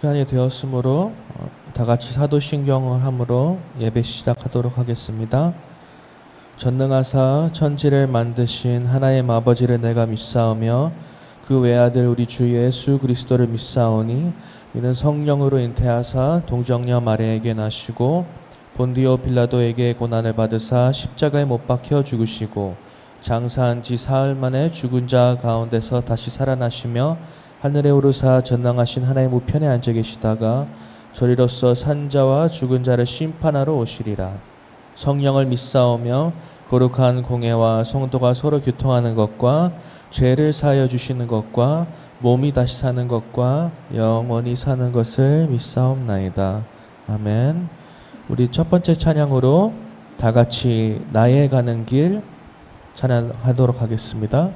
시간이 되었으므로 다 같이 사도신경을 함으로 예배 시작하도록 하겠습니다. 전능하사 천지를 만드신 하나님 아버지를 내가 믿사오며 그 외아들 우리 주 예수 그리스도를 믿사오니 이는 성령으로 잉태하사 동정녀 마리아에게 나시고 본디오 빌라도에게 고난을 받으사 십자가에 못 박혀 죽으시고 장사한 지 사흘 만에 죽은 자 가운데서 다시 살아나시며 하늘에 오르사 전능하신 하나님 우편에 앉아 계시다가 저리로서 산자와 죽은 자를 심판하러 오시리라. 성령을 믿사오며 거룩한 공회와 성도가 서로 교통하는 것과 죄를 사하여 주시는 것과 몸이 다시 사는 것과 영원히 사는 것을 믿사옵나이다. 아멘. 우리 첫 번째 찬양으로 다 같이 나의 가는 길 찬양하도록 하겠습니다.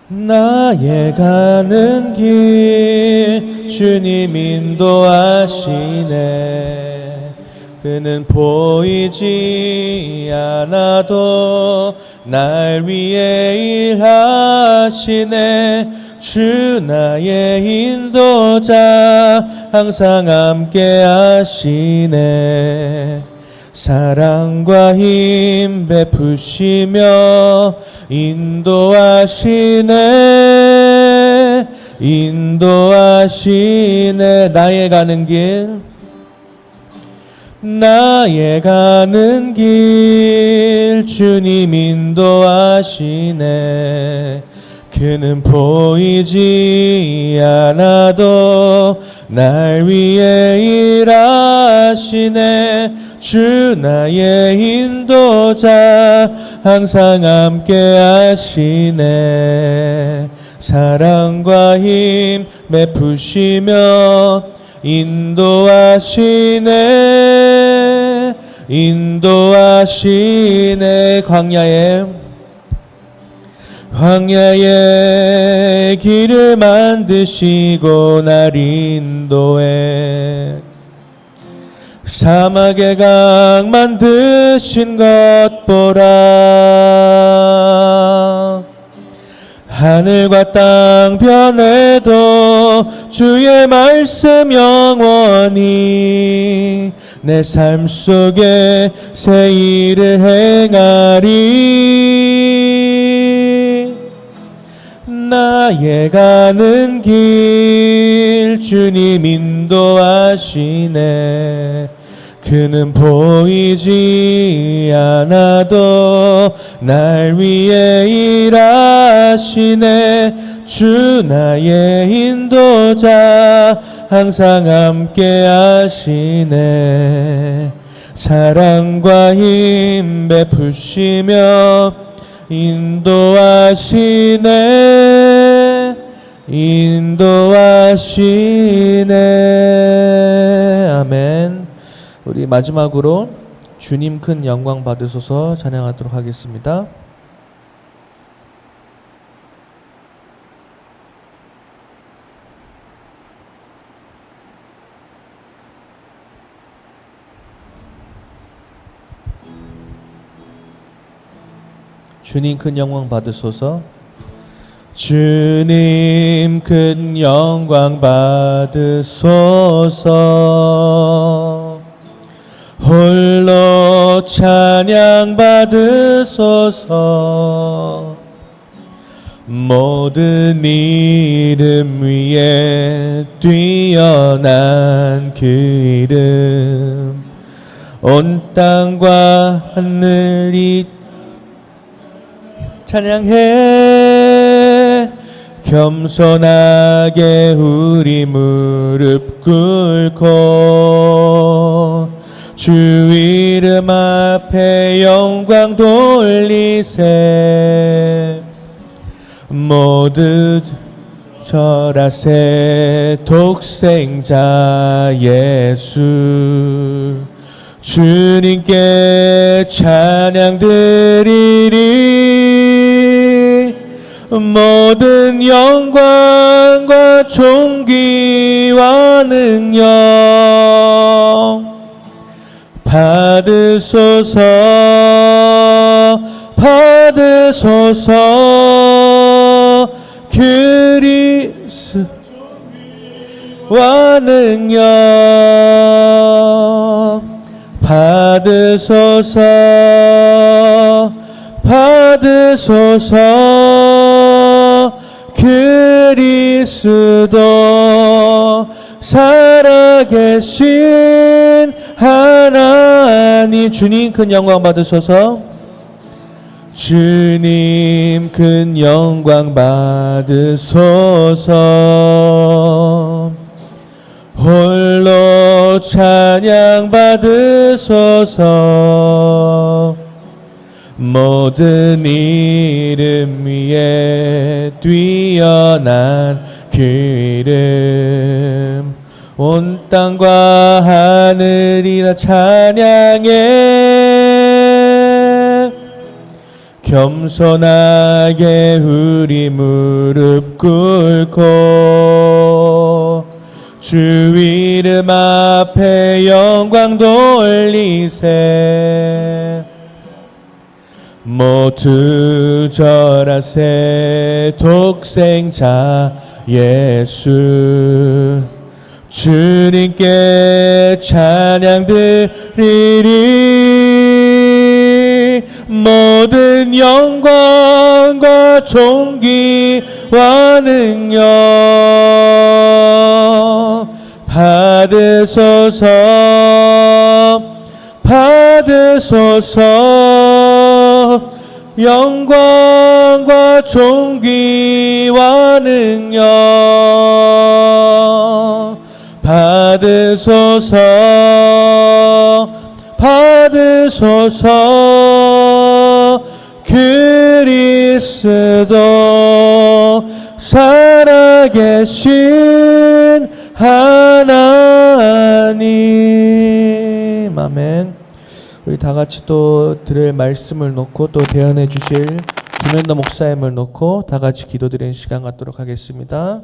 나의 가는 길 주님 인도하시네. 그는 보이지 않아도 날 위해 일하시네. 주 나의 인도자 항상 함께 하시네. 사랑과 힘 베푸시며 인도하시네 나의 가는 길 주님 인도하시네. 그는 보이지 않아도 날 위해 일하시네. 주 나의 인도자 항상 함께 하시네. 사랑과 힘 베푸시며 인도하시네 광야에 길을 만드시고 날 인도해. 사막의 강 만드신 것 보라. 하늘과 땅 변해도 주의 말씀 영원히 내 삶 속에 새 일을 행하리. 나의 가는 길 주님 인도하시네. 그는 보이지 않아도 날 위해 일하시네. 주 나의 인도자 항상 함께 하시네. 사랑과 힘 베푸시며 인도하시네. 아멘. 우리 마지막으로 주님 큰 영광 받으소서 찬양하도록 하겠습니다. 주님 큰 영광 받으소서. 주님 큰 영광 받으소서. 홀로 찬양 받으소서. 모든 이름 위에 뛰어난 그 이름. 온 땅과 하늘이 찬양해. 겸손하게 우리 무릎 꿇고 주 이름 앞에 영광 돌리세. 모두 절하세. 독생자 예수 주님께 찬양 드리리. 모든 영광과 존귀와 능력 받으소서 받으소서. 그리스도와 능력 받으소서 받으소서. 그리스도 살아계신 하나님, 주님 큰 영광 받으소서. 주님 큰 영광 받으소서. 홀로 찬양 받으소서. 모든 이름 위에 뛰어난 그 이름, 온 땅과 하늘이 다 찬양해. 겸손하게 우리 무릎 꿇고 주 이름 앞에 영광 돌리세. 모두 절하세. 독생자 예수 주님께 찬양 드리리. 모든 영광과 존귀와 능력 받으소서 받으소서. 영광과 존귀와 능력 받으소서 받으소서. 그리스도 살아계신 하나님. 아멘. 우리 다 같이 또 들을 말씀을 놓고 또 대언해 주실 김현도 목사님을 놓고 다 같이 기도드리는 시간 갖도록 하겠습니다.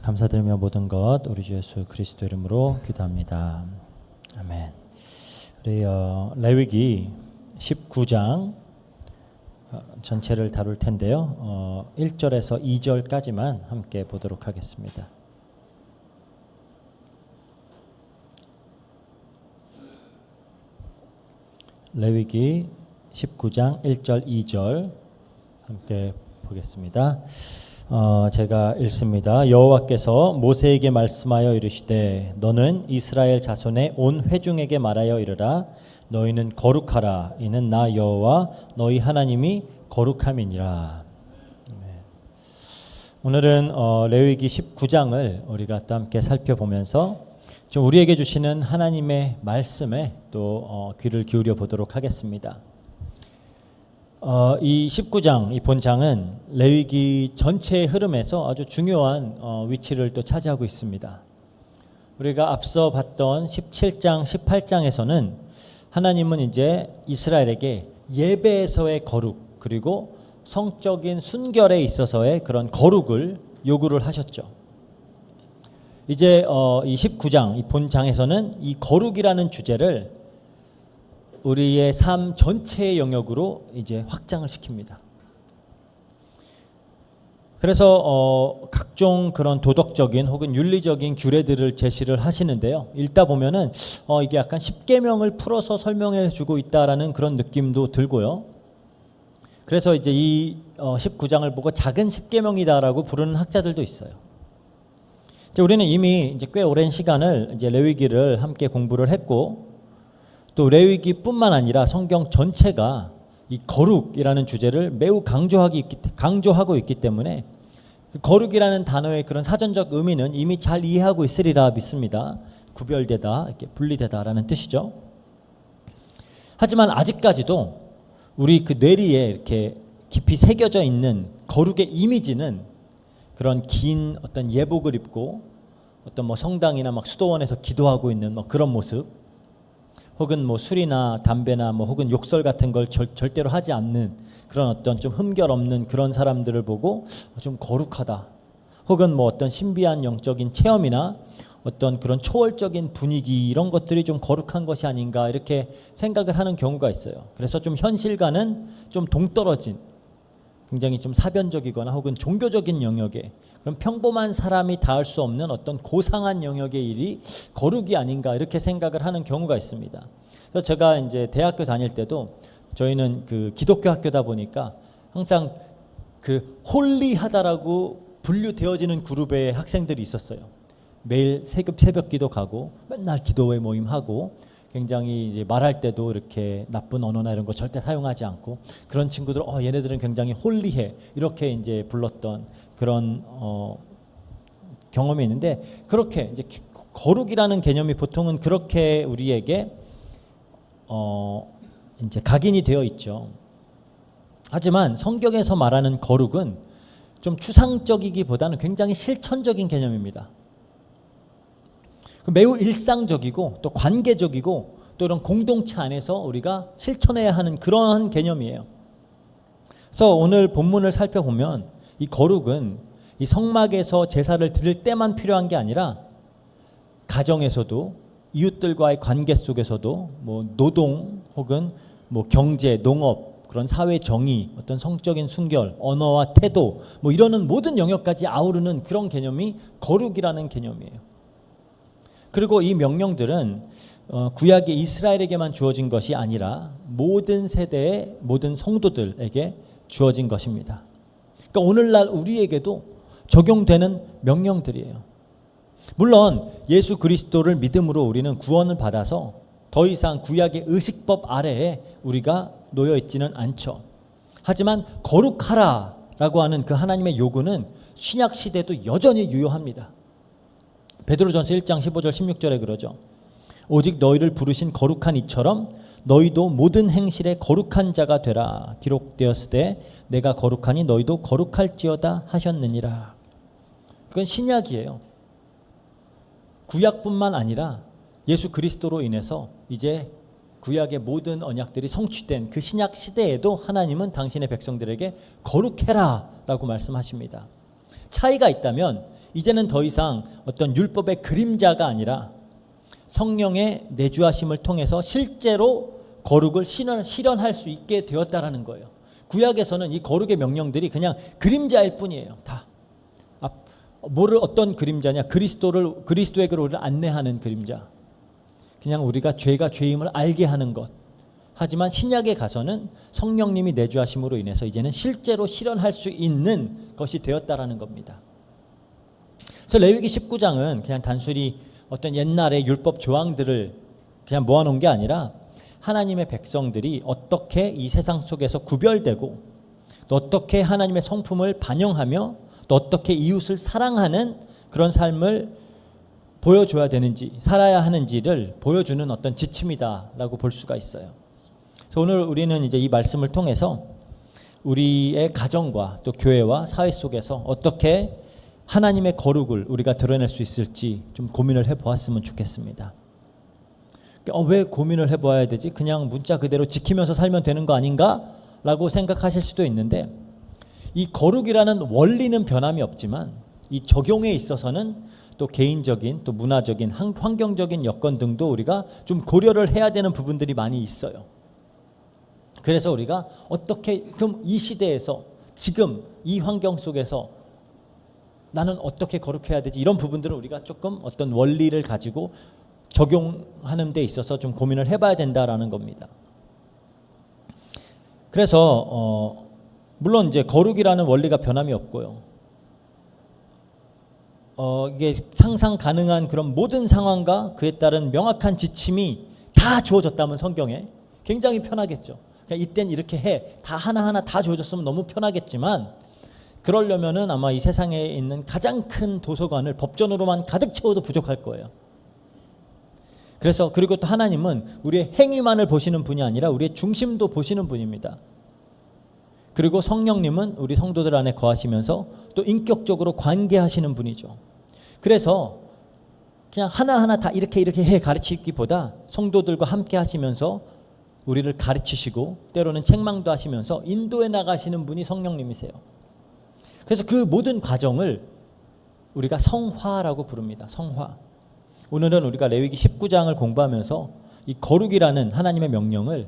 감사드리며 모든 것 우리 주 예수 그리스도 이름으로 기도합니다. 아멘. 우리 레위기 19장 전체를 다룰 텐데요. 1절에서 2절까지만 함께 보도록 하겠습니다. 레위기 19장 1절 2절 함께 보겠습니다. 제가 읽습니다. 여호와께서 모세에게 말씀하여 이르시되 너는 이스라엘 자손의 온 회중에게 말하여 이르라. 너희는 거룩하라. 이는 나 여호와 너희 하나님이 거룩함이니라. 오늘은 레위기 19장을 우리가 또 함께 살펴보면서 좀 우리에게 주시는 하나님의 말씀에 또 귀를 기울여 보도록 하겠습니다. 이 19장, 이 본장은 레위기 전체의 흐름에서 아주 중요한 위치를 또 차지하고 있습니다. 우리가 앞서 봤던 17장, 18장에서는 하나님은 이제 이스라엘에게 예배에서의 거룩, 그리고 성적인 순결에 있어서의 그런 거룩을 요구를 하셨죠. 이제 이 19장, 이 본장에서는 이 거룩이라는 주제를 우리의 삶 전체의 영역으로 이제 확장을 시킵니다. 그래서 각종 그런 도덕적인 혹은 윤리적인 규례들을 제시를 하시는데요. 읽다 보면은 이게 약간 십계명을 풀어서 설명해 주고 있다라는 그런 느낌도 들고요. 그래서 이제 이 19장을 보고 작은 십계명이다라고 부르는 학자들도 있어요. 우리는 이미 이제 꽤 오랜 시간을 이제 레위기를 함께 공부를 했고, 또 레위기뿐만 아니라 성경 전체가 이 거룩이라는 주제를 매우 강조하고 있기 때문에 그 거룩이라는 단어의 그런 사전적 의미는 이미 잘 이해하고 있으리라 믿습니다. 구별되다, 이렇게 분리되다라는 뜻이죠. 하지만 아직까지도 우리 그 뇌리에 이렇게 깊이 새겨져 있는 거룩의 이미지는 그런 긴 어떤 예복을 입고 어떤 뭐 성당이나 막 수도원에서 기도하고 있는 뭐 그런 모습, 혹은 뭐 술이나 담배나 뭐 혹은 욕설 같은 걸 절대로 하지 않는 그런 어떤 좀 흠결 없는 그런 사람들을 보고 좀 거룩하다, 혹은 뭐 어떤 신비한 영적인 체험이나 어떤 그런 초월적인 분위기, 이런 것들이 좀 거룩한 것이 아닌가 이렇게 생각을 하는 경우가 있어요. 그래서 좀 현실과는 좀 동떨어진, 굉장히 좀 사변적이거나 혹은 종교적인 영역에, 그런 평범한 사람이 닿을 수 없는 어떤 고상한 영역의 일이 거룩이 아닌가 이렇게 생각을 하는 경우가 있습니다. 그래서 제가 이제 대학교 다닐 때도, 저희는 그 기독교 학교다 보니까 항상 그 홀리하다라고 분류되어지는 그룹의 학생들이 있었어요. 매일 새벽 기도 가고 맨날 기도회 모임하고, 굉장히 이제 말할 때도 이렇게 나쁜 언어나 이런 거 절대 사용하지 않고, 그런 친구들 얘네들은 굉장히 홀리해 이렇게 이제 불렀던 그런 경험이 있는데, 그렇게 이제 거룩이라는 개념이 보통은 그렇게 우리에게 이제 각인이 되어 있죠. 하지만 성경에서 말하는 거룩은 좀 추상적이기보다는 굉장히 실천적인 개념입니다. 매우 일상적이고 또 관계적이고 또 이런 공동체 안에서 우리가 실천해야 하는 그러한 개념이에요. 그래서 오늘 본문을 살펴보면 이 거룩은 이 성막에서 제사를 드릴 때만 필요한 게 아니라 가정에서도, 이웃들과의 관계 속에서도, 뭐 노동 혹은 뭐 경제, 농업, 그런 사회 정의, 어떤 성적인 순결, 언어와 태도, 뭐 이러는 모든 영역까지 아우르는 그런 개념이 거룩이라는 개념이에요. 그리고 이 명령들은 구약의 이스라엘에게만 주어진 것이 아니라 모든 세대의 모든 성도들에게 주어진 것입니다. 그러니까 오늘날 우리에게도 적용되는 명령들이에요. 물론 예수 그리스도를 믿음으로 우리는 구원을 받아서 더 이상 구약의 의식법 아래에 우리가 놓여 있지는 않죠. 하지만 거룩하라라고 하는 그 하나님의 요구는 신약 시대도 여전히 유효합니다. 베드로전서 1장 15절 16절에 그러죠. 오직 너희를 부르신 거룩한 이처럼 너희도 모든 행실에 거룩한 자가 되라. 기록되었으되 내가 거룩하니 너희도 거룩할지어다 하셨느니라. 그건 신약이에요. 구약뿐만 아니라 예수 그리스도로 인해서 이제 구약의 모든 언약들이 성취된 그 신약 시대에도 하나님은 당신의 백성들에게 거룩해라 라고 말씀하십니다. 차이가 있다면 이제는 더 이상 어떤 율법의 그림자가 아니라 성령의 내주하심을 통해서 실제로 거룩을 실현할 수 있게 되었다라는 거예요. 구약에서는 이 거룩의 명령들이 그냥 그림자일 뿐이에요. 다. 뭐를 어떤 그림자냐? 그리스도에게로 우리를 안내하는 그림자. 그냥 우리가 죄가 죄임을 알게 하는 것. 하지만 신약에 가서는 성령님이 내주하심으로 인해서 이제는 실제로 실현할 수 있는 것이 되었다라는 겁니다. 그래서 레위기 19장은 그냥 단순히 어떤 옛날의 율법 조항들을 그냥 모아놓은 게 아니라 하나님의 백성들이 어떻게 이 세상 속에서 구별되고 또 어떻게 하나님의 성품을 반영하며 또 어떻게 이웃을 사랑하는 그런 삶을 보여줘야 되는지, 살아야 하는지를 보여주는 어떤 지침이다라고 볼 수가 있어요. 그래서 오늘 우리는 이제 이 말씀을 통해서 우리의 가정과 또 교회와 사회 속에서 어떻게 하나님의 거룩을 우리가 드러낼 수 있을지 좀 고민을 해보았으면 좋겠습니다. 왜 고민을 해봐야 되지? 그냥 문자 그대로 지키면서 살면 되는 거 아닌가? 라고 생각하실 수도 있는데, 이 거룩이라는 원리는 변함이 없지만 이 적용에 있어서는 또 개인적인 또 문화적인 환경적인 여건 등도 우리가 좀 고려를 해야 되는 부분들이 많이 있어요. 그래서 우리가 어떻게 그럼 이 시대에서 지금 이 환경 속에서 나는 어떻게 거룩해야 되지? 이런 부분들은 우리가 조금 어떤 원리를 가지고 적용하는 데 있어서 좀 고민을 해봐야 된다라는 겁니다. 그래서 물론 이제 거룩이라는 원리가 변함이 없고요. 이게 상상 가능한 그런 모든 상황과 그에 따른 명확한 지침이 다 주어졌다면 성경에 굉장히 편하겠죠. 그냥 이땐 이렇게 해. 다 하나하나 다 주어졌으면 너무 편하겠지만 그러려면은 아마 이 세상에 있는 가장 큰 도서관을 법전으로만 가득 채워도 부족할 거예요. 그래서 그리고 또 하나님은 우리의 행위만을 보시는 분이 아니라 우리의 중심도 보시는 분입니다. 그리고 성령님은 우리 성도들 안에 거하시면서 또 인격적으로 관계하시는 분이죠. 그래서 그냥 하나하나 다 이렇게 해 가르치기보다 성도들과 함께 하시면서 우리를 가르치시고 때로는 책망도 하시면서 인도해 나가시는 분이 성령님이세요. 그래서 그 모든 과정을 우리가 성화라고 부릅니다. 성화. 오늘은 우리가 레위기 19장을 공부하면서 이 거룩이라는 하나님의 명령을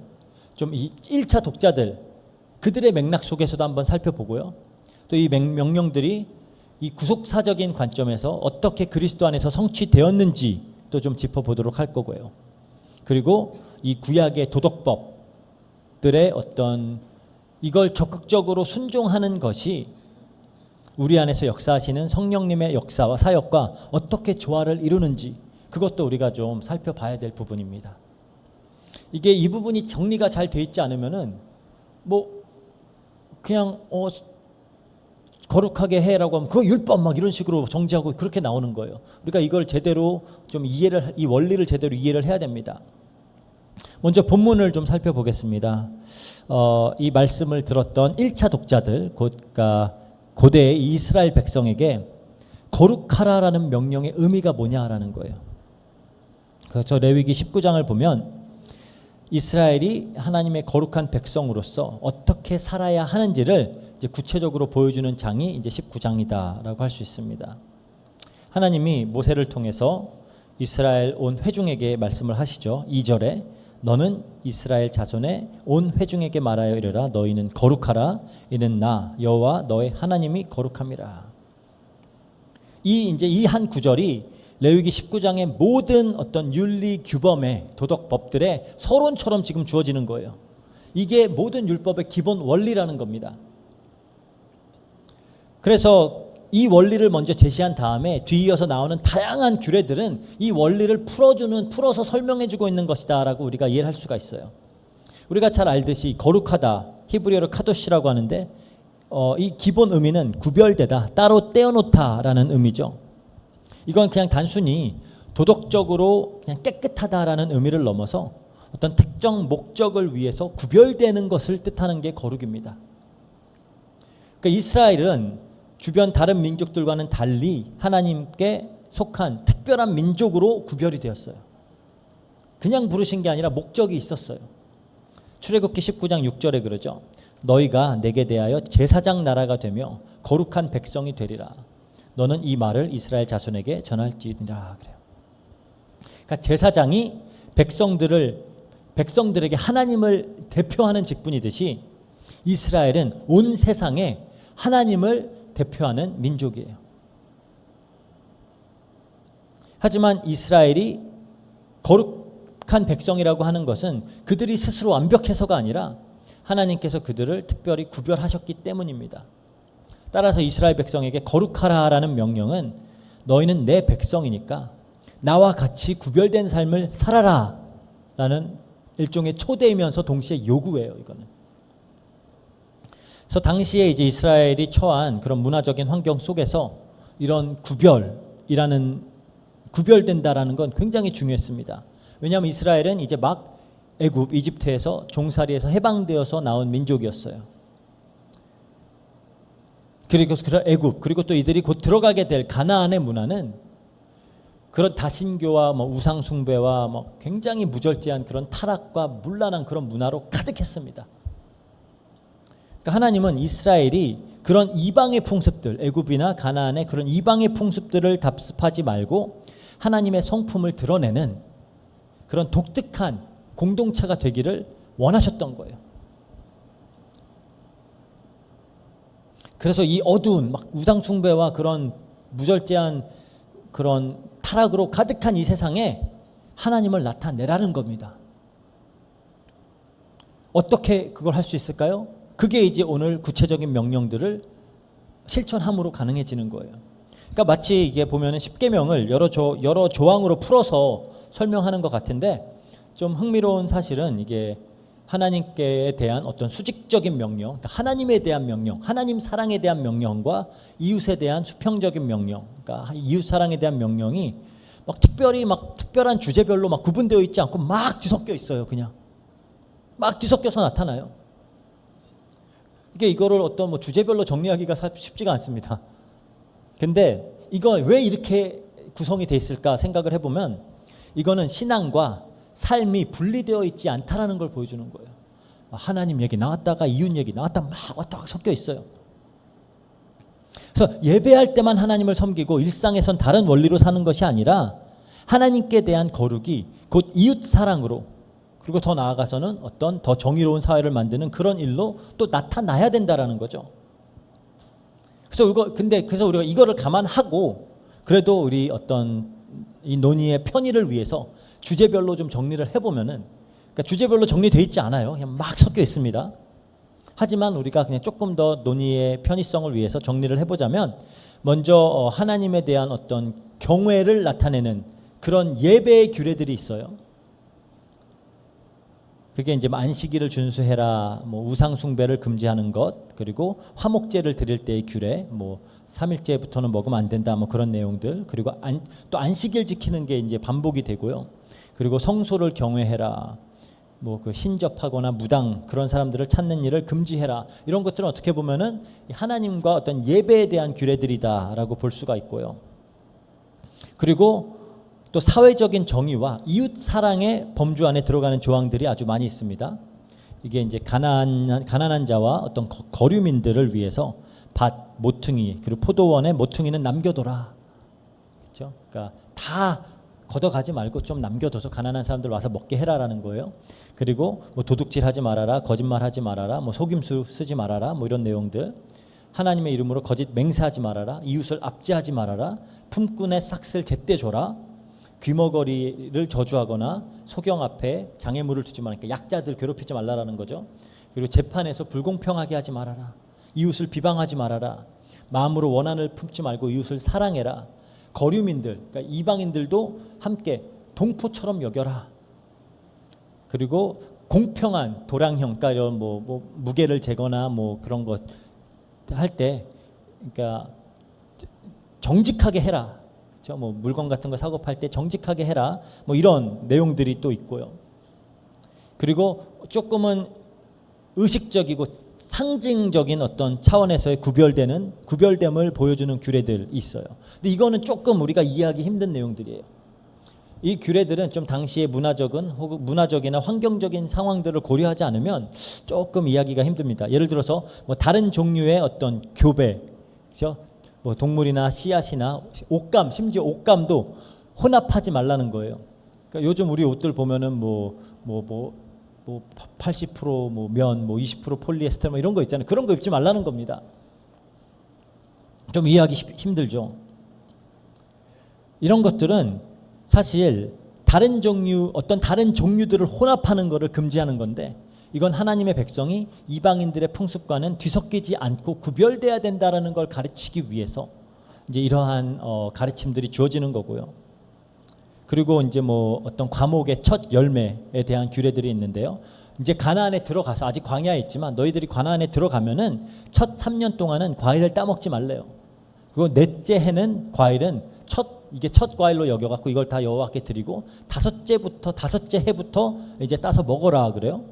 좀 이 1차 독자들 그들의 맥락 속에서도 한번 살펴보고요. 또 이 명령들이 이 구속사적인 관점에서 어떻게 그리스도 안에서 성취되었는지 또 좀 짚어보도록 할 거고요. 그리고 이 구약의 도덕법들의 어떤 이걸 적극적으로 순종하는 것이 우리 안에서 역사하시는 성령님의 역사와 사역과 어떻게 조화를 이루는지 그것도 우리가 좀 살펴봐야 될 부분입니다. 이게 이 부분이 정리가 잘 돼 있지 않으면은 뭐 그냥 거룩하게 해라고 하면 그거 율법 막 이런 식으로 정지하고 그렇게 나오는 거예요. 우리가 이걸 제대로 좀 이 원리를 제대로 이해를 해야 됩니다. 먼저 본문을 좀 살펴보겠습니다. 이 말씀을 들었던 1차 독자들 그러니까 고대의 이스라엘 백성에게 거룩하라라는 명령의 의미가 뭐냐라는 거예요. 그래서 레위기 19장을 보면 이스라엘이 하나님의 거룩한 백성으로서 어떻게 살아야 하는지를 이제 구체적으로 보여주는 장이 이제 19장이다라고 할 수 있습니다. 하나님이 모세를 통해서 이스라엘 온 회중에게 말씀을 하시죠. 2절에 너는 이스라엘 자손의 온 회중에게 말하여 이르라 너희는 거룩하라 이는 나 여호와 너의 하나님이 거룩함이라. 이 한 구절이 레위기 19장의 모든 어떤 윤리 규범의 도덕 법들의 서론처럼 지금 주어지는 거예요. 이게 모든 율법의 기본 원리라는 겁니다. 그래서 이 원리를 먼저 제시한 다음에 뒤이어서 나오는 다양한 규례들은 이 원리를 풀어서 설명해주고 있는 것이다라고 우리가 이해를 할 수가 있어요. 우리가 잘 알듯이 거룩하다 히브리어로 카도시라고 하는데 이 기본 의미는 구별되다, 따로 떼어놓다라는 의미죠. 이건 그냥 단순히 도덕적으로 그냥 깨끗하다라는 의미를 넘어서 어떤 특정 목적을 위해서 구별되는 것을 뜻하는 게 거룩입니다. 그러니까 이스라엘은 주변 다른 민족들과는 달리 하나님께 속한 특별한 민족으로 구별이 되었어요. 그냥 부르신 게 아니라 목적이 있었어요. 출애굽기 19장 6절에 그러죠. 너희가 내게 대하여 제사장 나라가 되며 거룩한 백성이 되리라. 너는 이 말을 이스라엘 자손에게 전할지니라 그래요. 그러니까 제사장이 백성들에게 하나님을 대표하는 직분이듯이 이스라엘은 온 세상에 하나님을 대표하는 민족이에요. 하지만 이스라엘이 거룩한 백성이라고 하는 것은 그들이 스스로 완벽해서가 아니라 하나님께서 그들을 특별히 구별하셨기 때문입니다. 따라서 이스라엘 백성에게 거룩하라라는 명령은 너희는 내 백성이니까 나와 같이 구별된 삶을 살아라 라는 일종의 초대이면서 동시에 요구예요. 이거는. 그래서 당시에 이제 이스라엘이 처한 그런 문화적인 환경 속에서 이런 구별된다라는 건 굉장히 중요했습니다. 왜냐하면 이스라엘은 이제 막 이집트에서 종살이에서 해방되어서 나온 민족이었어요. 그리고 또 이들이 곧 들어가게 될 가나안의 문화는 그런 다신교와 우상 숭배와 굉장히 무절제한 그런 타락과 문란한 그런 문화로 가득했습니다. 그러니까 하나님은 이스라엘이 그런 이방의 풍습들, 애굽이나 가나안의 그런 이방의 풍습들을 답습하지 말고 하나님의 성품을 드러내는 그런 독특한 공동체가 되기를 원하셨던 거예요. 그래서 이 어두운 우상 숭배와 그런 무절제한 그런 타락으로 가득한 이 세상에 하나님을 나타내라는 겁니다. 어떻게 그걸 할 수 있을까요? 그게 이제 오늘 구체적인 명령들을 실천함으로 가능해지는 거예요. 그러니까 마치 이게 보면은 십계명을 여러 조항으로 풀어서 설명하는 것 같은데 좀 흥미로운 사실은 이게 하나님께 대한 어떤 수직적인 명령, 그러니까 하나님에 대한 명령, 하나님 사랑에 대한 명령과 이웃에 대한 수평적인 명령, 그러니까 이웃 사랑에 대한 명령이 막 특별히 막 특별한 주제별로 막 구분되어 있지 않고 막 뒤섞여 있어요. 그냥 막 뒤섞여서 나타나요. 이거를 어떤 뭐 주제별로 정리하기가 쉽지가 않습니다. 근데 이거 왜 이렇게 구성이 돼 있을까 생각을 해보면 이거는 신앙과 삶이 분리되어 있지 않다라는 걸 보여주는 거예요. 하나님 얘기 나왔다가 이웃 얘기 나왔다가 막 왔다 갔다 섞여 있어요. 그래서 예배할 때만 하나님을 섬기고 일상에선 다른 원리로 사는 것이 아니라 하나님께 대한 거룩이 곧 이웃 사랑으로, 그리고 더 나아가서는 어떤 더 정의로운 사회를 만드는 그런 일로 또 나타나야 된다라는 거죠. 그래서 우리가 이거를 감안하고 그래도 우리 어떤 이 논의의 편의를 위해서 주제별로 좀 정리를 해보면은, 그러니까 주제별로 정리되어 있지 않아요. 그냥 막 섞여 있습니다. 하지만 우리가 그냥 조금 더 논의의 편의성을 위해서 정리를 해보자면, 먼저 하나님에 대한 어떤 경외를 나타내는 그런 예배의 규례들이 있어요. 그게 이제 안식일을 준수해라, 뭐 우상 숭배를 금지하는 것, 그리고 화목제를 드릴 때의 규례, 뭐 3일째부터는 먹으면 안 된다, 뭐 그런 내용들, 그리고 또 안식일 지키는 게 이제 반복이 되고요. 그리고 성소를 경외해라, 뭐 그 신접하거나 무당 그런 사람들을 찾는 일을 금지해라, 이런 것들은 어떻게 보면은 하나님과 어떤 예배에 대한 규례들이다라고 볼 수가 있고요. 그리고 또 사회적인 정의와 이웃 사랑의 범주 안에 들어가는 조항들이 아주 많이 있습니다. 이게 이제 가난한 자와 어떤 거류민들을 위해서 밭, 모퉁이, 그리고 포도원의 모퉁이는 남겨둬라. 그렇죠? 그러니까 다 걷어가지 말고 좀 남겨둬서 가난한 사람들 와서 먹게 해라라는 거예요. 그리고 뭐 도둑질하지 말아라, 거짓말하지 말아라, 뭐 속임수 쓰지 말아라, 뭐 이런 내용들. 하나님의 이름으로 거짓 맹세하지 말아라, 이웃을 압제하지 말아라, 품꾼의 삭슬 제때 줘라, 귀머거리를 저주하거나 소경 앞에 장애물을 두지 말라, 그러니까 약자들 괴롭히지 말라라는 거죠. 그리고 재판에서 불공평하게 하지 말아라, 이웃을 비방하지 말아라, 마음으로 원한을 품지 말고 이웃을 사랑해라, 거류민들, 그러니까 이방인들도 함께 동포처럼 여겨라. 그리고 공평한 도량형, 그러니까 이런 뭐 무게를 재거나 뭐 그런 것 할 때, 그러니까 정직하게 해라. 그렇죠? 뭐 물건 같은 거 사고 팔 때 정직하게 해라. 뭐 이런 내용들이 또 있고요. 그리고 조금은 의식적이고 상징적인 어떤 차원에서의 구별됨을 보여주는 규례들이 있어요. 근데 이거는 조금 우리가 이해하기 힘든 내용들이에요. 이 규례들은 좀 당시의 문화적이나 환경적인 상황들을 고려하지 않으면 조금 이해하기가 힘듭니다. 예를 들어서 뭐 다른 종류의 어떤 교배, 그렇죠? 뭐 동물이나 씨앗이나 옷감, 심지어 옷감도 혼합하지 말라는 거예요. 그러니까 요즘 우리 옷들 보면은 뭐 80% 뭐 면, 뭐 20% 폴리에스테르 뭐 이런 거 있잖아요. 그런 거 입지 말라는 겁니다. 좀 이해하기 힘들죠. 이런 것들은 사실 어떤 다른 종류들을 혼합하는 것을 금지하는 건데, 이건 하나님의 백성이 이방인들의 풍습과는 뒤섞이지 않고 구별돼야 된다라는 걸 가르치기 위해서 이제 이러한 가르침들이 주어지는 거고요. 그리고 이제 뭐 어떤 과목의 첫 열매에 대한 규례들이 있는데요. 이제 가나안에 들어가서, 아직 광야에 있지만 너희들이 가나안에 들어가면은 첫 3년 동안은 과일을 따먹지 말래요. 그리고 넷째 해는 과일은 이게 첫 과일로 여겨갖고 이걸 다 여호와께 드리고 다섯째 해부터 이제 따서 먹어라 그래요.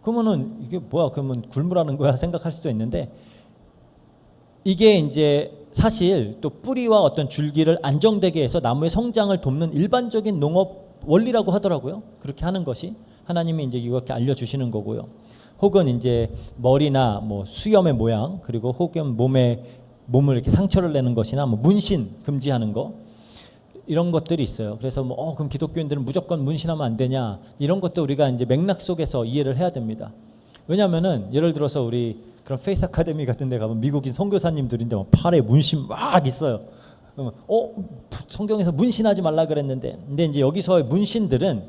그러면은 이게 뭐야? 그러면 굶으라는 거야 생각할 수도 있는데, 이게 이제 사실 또 뿌리와 어떤 줄기를 안정되게 해서 나무의 성장을 돕는 일반적인 농업 원리라고 하더라고요. 그렇게 하는 것이 하나님이 이제 이렇게 알려주시는 거고요. 혹은 이제 머리나 뭐 수염의 모양, 그리고 혹은 몸을 이렇게 상처를 내는 것이나 뭐 문신 금지하는 거, 이런 것들이 있어요. 그래서 뭐 그럼 기독교인들은 무조건 문신하면 안 되냐, 이런 것도 우리가 이제 맥락 속에서 이해를 해야 됩니다. 왜냐하면은 예를 들어서 우리 그런 페이스 아카데미 같은 데 가면 미국인 선교사님들인데 막 팔에 문신 막 있어요. 그러면 성경에서 문신하지 말라 그랬는데, 근데 이제 여기서의 문신들은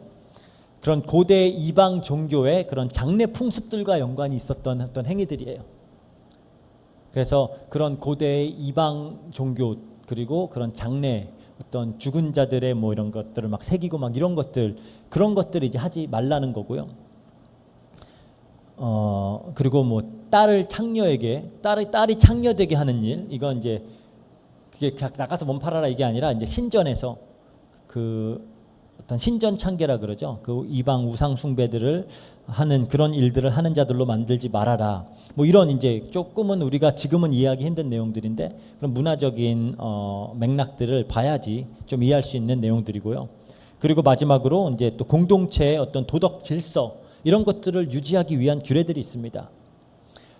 그런 고대 이방 종교의 그런 장례 풍습들과 연관이 있었던 어떤 행위들이에요. 그래서 그런 고대의 이방 종교, 그리고 그런 장례, 어떤 죽은 자들의 뭐 이런 것들을 막 새기고 막 이런 것들, 그런 것들을 이제 하지 말라는 거고요. 그리고 뭐 딸이 창녀되게 하는 일, 이건 이제 그게 나가서 몸 팔아라 이게 아니라 이제 신전에서 그 어떤 신전 창개라 그러죠. 그 이방 우상 숭배들을 하는 그런 일들을 하는 자들로 만들지 말아라. 뭐 이런 이제 조금은 우리가 지금은 이해하기 힘든 내용들인데 그런 문화적인 맥락들을 봐야지 좀 이해할 수 있는 내용들이고요. 그리고 마지막으로 이제 또 공동체의 어떤 도덕 질서 이런 것들을 유지하기 위한 규례들이 있습니다.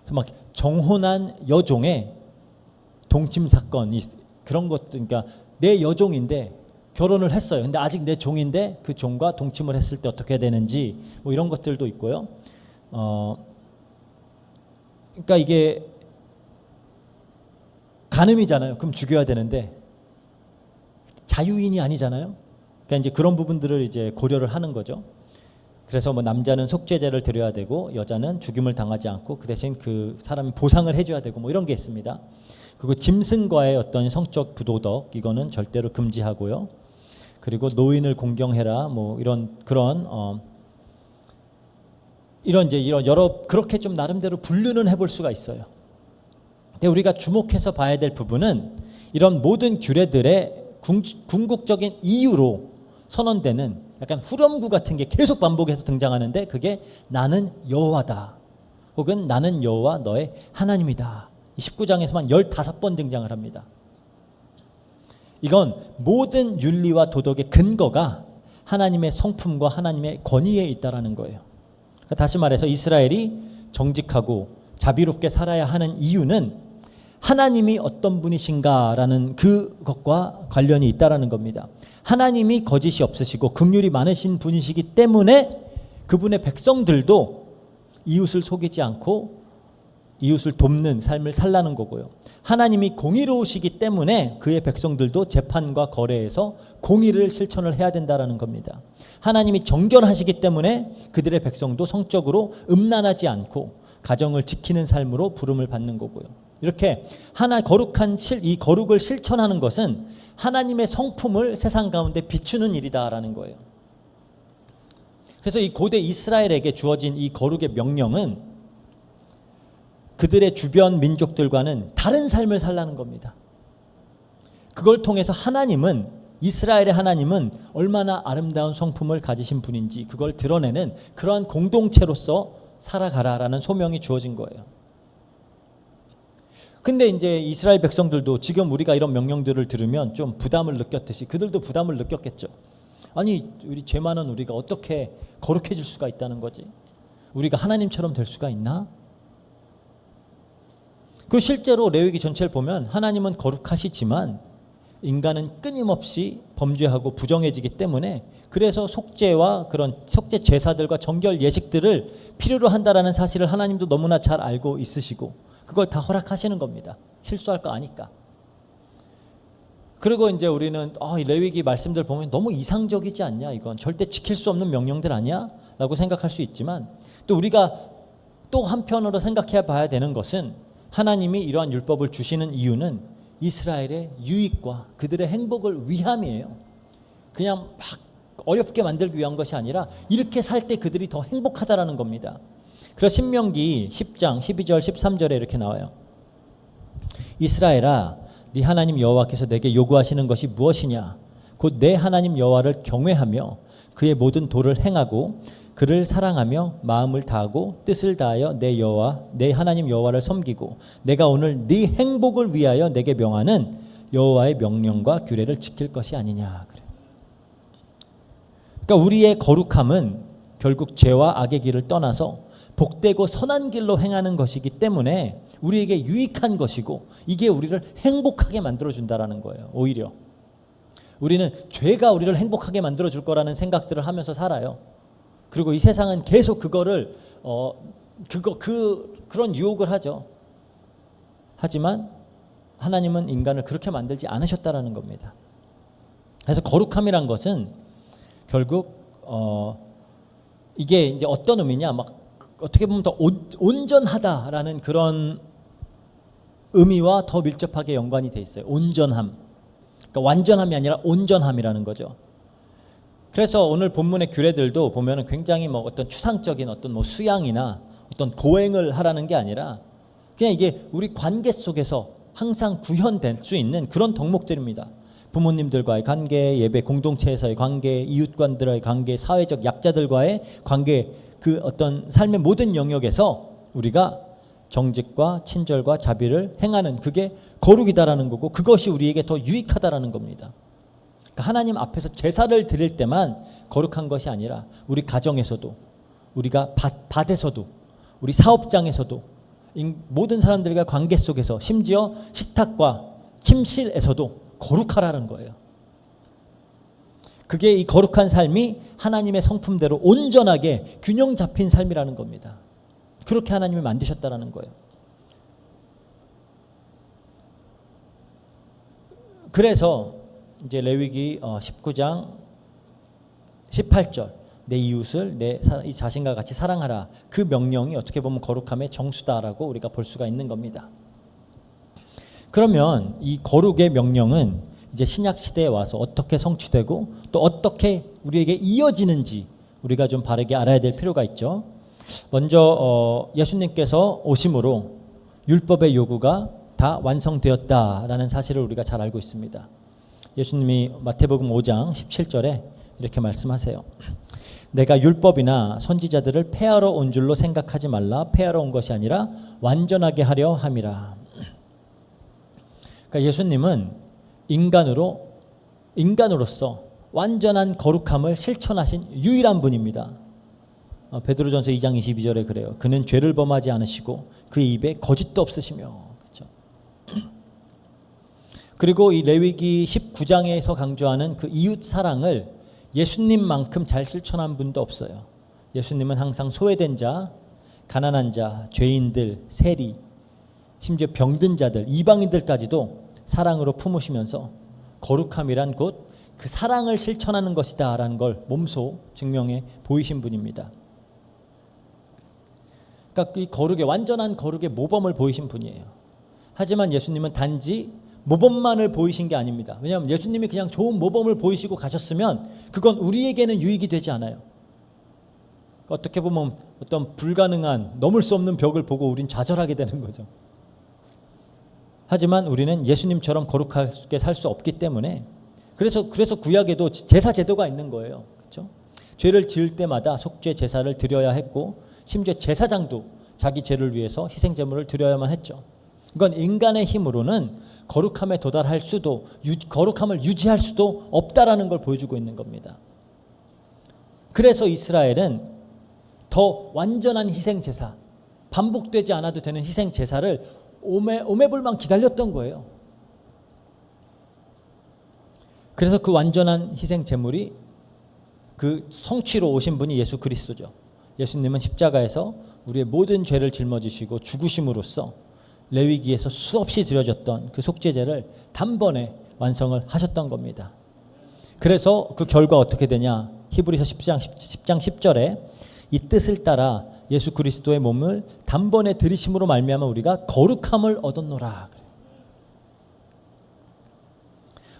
그래서 막 정혼한 여종의 동침 사건 그런 것들, 그러니까 내 여종인데 결혼을 했어요. 근데 아직 내 종인데 그 종과 동침을 했을 때 어떻게 해야 되는지 뭐 이런 것들도 있고요. 그러니까 이게 간음이잖아요. 그럼 죽여야 되는데 자유인이 아니잖아요. 그러니까 이제 그런 부분들을 이제 고려를 하는 거죠. 그래서 뭐 남자는 속죄제를 드려야 되고 여자는 죽임을 당하지 않고 그 대신 그 사람이 보상을 해줘야 되고 뭐 이런 게 있습니다. 그리고 짐승과의 어떤 성적 부도덕 이거는 절대로 금지하고요. 그리고 노인을 공경해라 뭐 이런 그런 이런 여러 그렇게 좀 나름대로 분류는 해볼 수가 있어요. 근데 우리가 주목해서 봐야 될 부분은 이런 모든 규례들의 궁극적인 이유로 선언되는 약간 후렴구 같은 게 계속 반복해서 등장하는데 그게 나는 여호와다 혹은 나는 여호와 너의 하나님이다. 이 19장에서만 15번 등장을 합니다. 이건 모든 윤리와 도덕의 근거가 하나님의 성품과 하나님의 권위에 있다라는 거예요. 다시 말해서 이스라엘이 정직하고 자비롭게 살아야 하는 이유는 하나님이 어떤 분이신가라는 그것과 관련이 있다라는 겁니다. 하나님이 거짓이 없으시고 긍휼이 많으신 분이시기 때문에 그분의 백성들도 이웃을 속이지 않고 이웃을 돕는 삶을 살라는 거고요. 하나님이 공의로우시기 때문에 그의 백성들도 재판과 거래에서 공의를 실천을 해야 된다라는 겁니다. 하나님이 정결하시기 때문에 그들의 백성도 성적으로 음란하지 않고 가정을 지키는 삶으로 부름을 받는 거고요. 이렇게 이 거룩을 실천하는 것은 하나님의 성품을 세상 가운데 비추는 일이다라는 거예요. 그래서 이 고대 이스라엘에게 주어진 이 거룩의 명령은 그들의 주변 민족들과는 다른 삶을 살라는 겁니다. 그걸 통해서 이스라엘의 하나님은 얼마나 아름다운 성품을 가지신 분인지 그걸 드러내는 그러한 공동체로서 살아가라라는 소명이 주어진 거예요. 근데 이제 이스라엘 백성들도 지금 우리가 이런 명령들을 들으면 좀 부담을 느꼈듯이 그들도 부담을 느꼈겠죠. 아니 우리 죄 많은 우리가 어떻게 거룩해질 수가 있다는 거지? 우리가 하나님처럼 될 수가 있나? 그리고 실제로 레위기 전체를 보면 하나님은 거룩하시지만 인간은 끊임없이 범죄하고 부정해지기 때문에 그래서 속죄와 그런 속죄 제사들과 정결 예식들을 필요로 한다라는 사실을 하나님도 너무나 잘 알고 있으시고 그걸 다 허락하시는 겁니다. 실수할 거 아니까. 그리고 이제 우리는 이 레위기 말씀들 보면 너무 이상적이지 않냐, 이건 절대 지킬 수 없는 명령들 아니야? 라고 생각할 수 있지만 또 우리가 또 한편으로 생각해 봐야 되는 것은 하나님이 이러한 율법을 주시는 이유는 이스라엘의 유익과 그들의 행복을 위함이에요. 그냥 막 어렵게 만들기 위한 것이 아니라 이렇게 살 때 그들이 더 행복하다라는 겁니다. 그래서 신명기 10장 12절 13절에 이렇게 나와요. 이스라엘아, 네 하나님 여호와께서 내게 요구하시는 것이 무엇이냐? 곧 내 하나님 여호와를 경외하며 그의 모든 도를 행하고 그를 사랑하며 마음을 다하고 뜻을 다하여 내 하나님 여호와를 섬기고 내가 오늘 네 행복을 위하여 내게 명하는 여호와의 명령과 규례를 지킬 것이 아니냐. 그래요. 그러니까 우리의 거룩함은 결국 죄와 악의 길을 떠나서 복되고 선한 길로 행하는 것이기 때문에 우리에게 유익한 것이고 이게 우리를 행복하게 만들어준다라는 거예요. 오히려 우리는 죄가 우리를 행복하게 만들어줄 거라는 생각들을 하면서 살아요. 그리고 이 세상은 계속 그거를 그런 유혹을 하죠. 하지만 하나님은 인간을 그렇게 만들지 않으셨다라는 겁니다. 그래서 거룩함이란 것은 결국 이게 이제 어떤 의미냐, 막 어떻게 보면 더 온전하다라는 그런 의미와 더 밀접하게 연관이 돼 있어요. 온전함. 그러니까 완전함이 아니라 온전함이라는 거죠. 그래서 오늘 본문의 규례들도 보면은 굉장히 뭐 어떤 추상적인 어떤 뭐 수양이나 어떤 고행을 하라는 게 아니라 그냥 이게 우리 관계 속에서 항상 구현될 수 있는 그런 덕목들입니다. 부모님들과의 관계, 예배 공동체에서의 관계, 이웃관들과의 관계, 사회적 약자들과의 관계, 그 어떤 삶의 모든 영역에서 우리가 정직과 친절과 자비를 행하는 그게 거룩이다라는 거고, 그것이 우리에게 더 유익하다라는 겁니다. 그러니까 하나님 앞에서 제사를 드릴 때만 거룩한 것이 아니라 우리 가정에서도, 우리가 밭에서도, 우리 사업장에서도, 모든 사람들과 관계 속에서, 심지어 식탁과 침실에서도 거룩하라는 거예요. 그게 이 거룩한 삶이 하나님의 성품대로 온전하게 균형 잡힌 삶이라는 겁니다. 그렇게 하나님이 만드셨다라는 거예요. 그래서 이제 레위기 19장 18절, 내 이웃을 내 자신과 같이 사랑하라, 그 명령이 어떻게 보면 거룩함의 정수다라고 우리가 볼 수가 있는 겁니다. 그러면 이 거룩의 명령은 이제 신약 시대에 와서 어떻게 성취되고 또 어떻게 우리에게 이어지는지 우리가 좀 바르게 알아야 될 필요가 있죠. 먼저 예수님께서 오심으로 율법의 요구가 다 완성되었다라는 사실을 우리가 잘 알고 있습니다. 예수님이 마태복음 5장 17절에 이렇게 말씀하세요. 내가 율법이나 선지자들을 폐하러 온 줄로 생각하지 말라. 폐하러 온 것이 아니라 완전하게 하려 함이라. 그러니까 예수님은 인간으로서 완전한 거룩함을 실천하신 유일한 분입니다. 베드로전서 2장 22절에 그래요. 그는 죄를 범하지 않으시고 그 입에 거짓도 없으시며. 그렇죠? 그리고 이 레위기 19장에서 강조하는 그 이웃 사랑을 예수님만큼 잘 실천한 분도 없어요. 예수님은 항상 소외된 자, 가난한 자, 죄인들, 세리, 심지어 병든 자들, 이방인들까지도 사랑으로 품으시면서 거룩함이란 곧 그 사랑을 실천하는 것이다 라는 걸 몸소 증명해 보이신 분입니다. 그러니까 이 거룩의, 완전한 거룩의 모범을 보이신 분이에요. 하지만 예수님은 단지 모범만을 보이신 게 아닙니다. 왜냐하면 예수님이 그냥 좋은 모범을 보이시고 가셨으면 그건 우리에게는 유익이 되지 않아요. 어떻게 보면 어떤 불가능한, 넘을 수 없는 벽을 보고 우린 좌절하게 되는 거죠. 하지만 우리는 예수님처럼 거룩하게 살 수 없기 때문에 그래서 구약에도 제사 제도가 있는 거예요. 그렇죠? 죄를 지을 때마다 속죄 제사를 드려야 했고, 심지어 제사장도 자기 죄를 위해서 희생 제물을 드려야만 했죠. 이건 인간의 힘으로는 거룩함에 도달할 수도, 거룩함을 유지할 수도 없다라는 걸 보여주고 있는 겁니다. 그래서 이스라엘은 더 완전한 희생 제사, 반복되지 않아도 되는 희생 제사를 오매불만 기다렸던 거예요. 그래서 그 완전한 희생 제물이 그 성취로 오신 분이 예수 그리스도죠. 예수님은 십자가에서 우리의 모든 죄를 짊어지시고 죽으심으로써 레위기에서 수없이 드려졌던 그 속죄제를 단번에 완성을 하셨던 겁니다. 그래서 그 결과 어떻게 되냐? 히브리서 10장 10절에 이 뜻을 따라 예수 그리스도의 몸을 단번에 들이심으로 말미암아 우리가 거룩함을 얻었노라.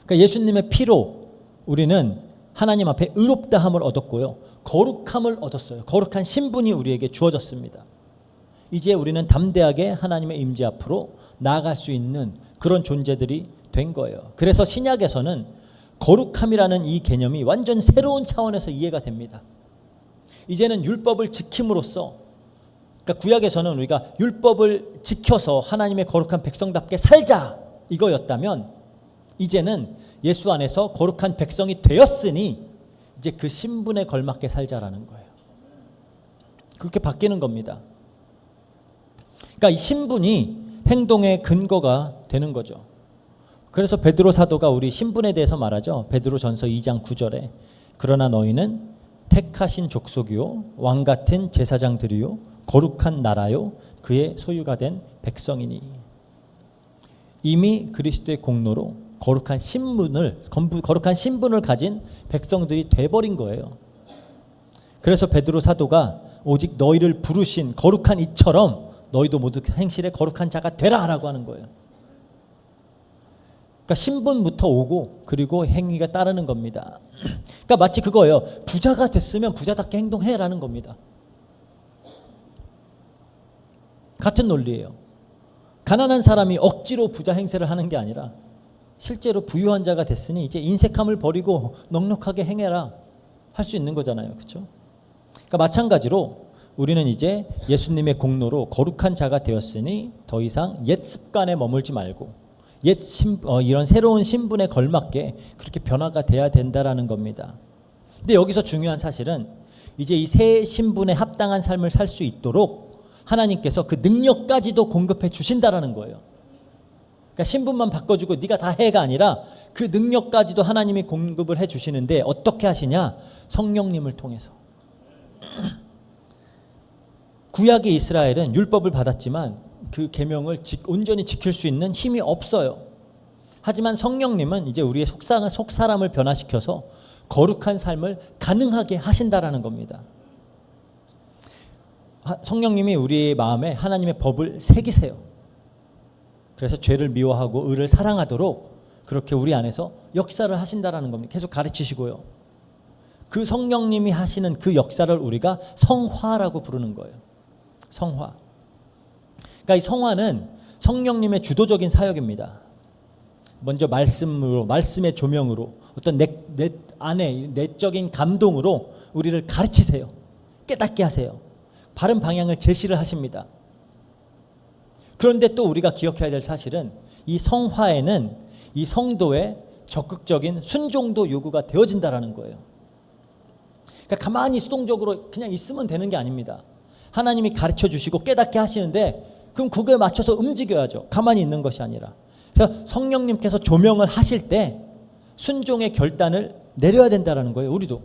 그러니까 예수님의 피로 우리는 하나님 앞에 의롭다함을 얻었고요, 거룩함을 얻었어요. 거룩한 신분이 우리에게 주어졌습니다. 이제 우리는 담대하게 하나님의 임재 앞으로 나아갈 수 있는 그런 존재들이 된 거예요. 그래서 신약에서는 거룩함이라는 이 개념이 완전 새로운 차원에서 이해가 됩니다. 이제는 율법을 지킴으로써, 그러니까 구약에서는 우리가 율법을 지켜서 하나님의 거룩한 백성답게 살자 이거였다면, 이제는 예수 안에서 거룩한 백성이 되었으니 이제 그 신분에 걸맞게 살자라는 거예요. 그렇게 바뀌는 겁니다. 그러니까 이 신분이 행동의 근거가 되는 거죠. 그래서 베드로 사도가 우리 신분에 대해서 말하죠. 베드로전서 2장 9절에 그러나 너희는 택하신 족속이요 왕 같은 제사장들이요 거룩한 나라요 그의 소유가 된 백성이니. 이미 그리스도의 공로로 거룩한 신분을 가진 백성들이 돼버린 거예요. 그래서 베드로 사도가 오직 너희를 부르신 거룩한 이처럼 너희도 모두 행실에 거룩한 자가 되라 라고 하는 거예요. 그러니까 신분부터 오고 그리고 행위가 따르는 겁니다. 그러니까 마치 그거예요. 부자가 됐으면 부자답게 행동해라는 겁니다. 같은 논리예요. 가난한 사람이 억지로 부자 행세를 하는 게 아니라 실제로 부유한 자가 됐으니 이제 인색함을 버리고 넉넉하게 행해라 할 수 있는 거잖아요. 그렇죠? 그러니까 마찬가지로 우리는 이제 예수님의 공로로 거룩한 자가 되었으니 더 이상 옛 습관에 머물지 말고 이런 새로운 신분에 걸맞게 그렇게 변화가 돼야 된다라는 겁니다. 근데 여기서 중요한 사실은 이제 이 새 신분에 합당한 삶을 살 수 있도록 하나님께서 그 능력까지도 공급해 주신다라는 거예요. 그러니까 신분만 바꿔주고 네가 다 해가 아니라 그 능력까지도 하나님이 공급을 해 주시는데 어떻게 하시냐? 성령님을 통해서. 구약의 이스라엘은 율법을 받았지만 그 계명을 온전히 지킬 수 있는 힘이 없어요. 하지만 성령님은 이제 우리의 속사람을 변화시켜서 거룩한 삶을 가능하게 하신다라는 겁니다. 성령님이 우리의 마음에 하나님의 법을 새기세요. 그래서 죄를 미워하고 의를 사랑하도록 그렇게 우리 안에서 역사를 하신다라는 겁니다. 계속 가르치시고요. 그 성령님이 하시는 그 역사를 우리가 성화라고 부르는 거예요. 성화. 그러니까 이 성화는 성령님의 주도적인 사역입니다. 먼저 말씀으로, 말씀의 조명으로, 어떤 내 안에 내적인 감동으로 우리를 가르치세요. 깨닫게 하세요. 바른 방향을 제시를 하십니다. 그런데 또 우리가 기억해야 될 사실은 이 성화에는 이 성도의 적극적인 순종도 요구가 되어진다라는 거예요. 그러니까 가만히 수동적으로 그냥 있으면 되는 게 아닙니다. 하나님이 가르쳐 주시고 깨닫게 하시는데 그럼 그거에 맞춰서 움직여야죠. 가만히 있는 것이 아니라. 그래서 성령님께서 조명을 하실 때 순종의 결단을 내려야 된다라는 거예요. 우리도.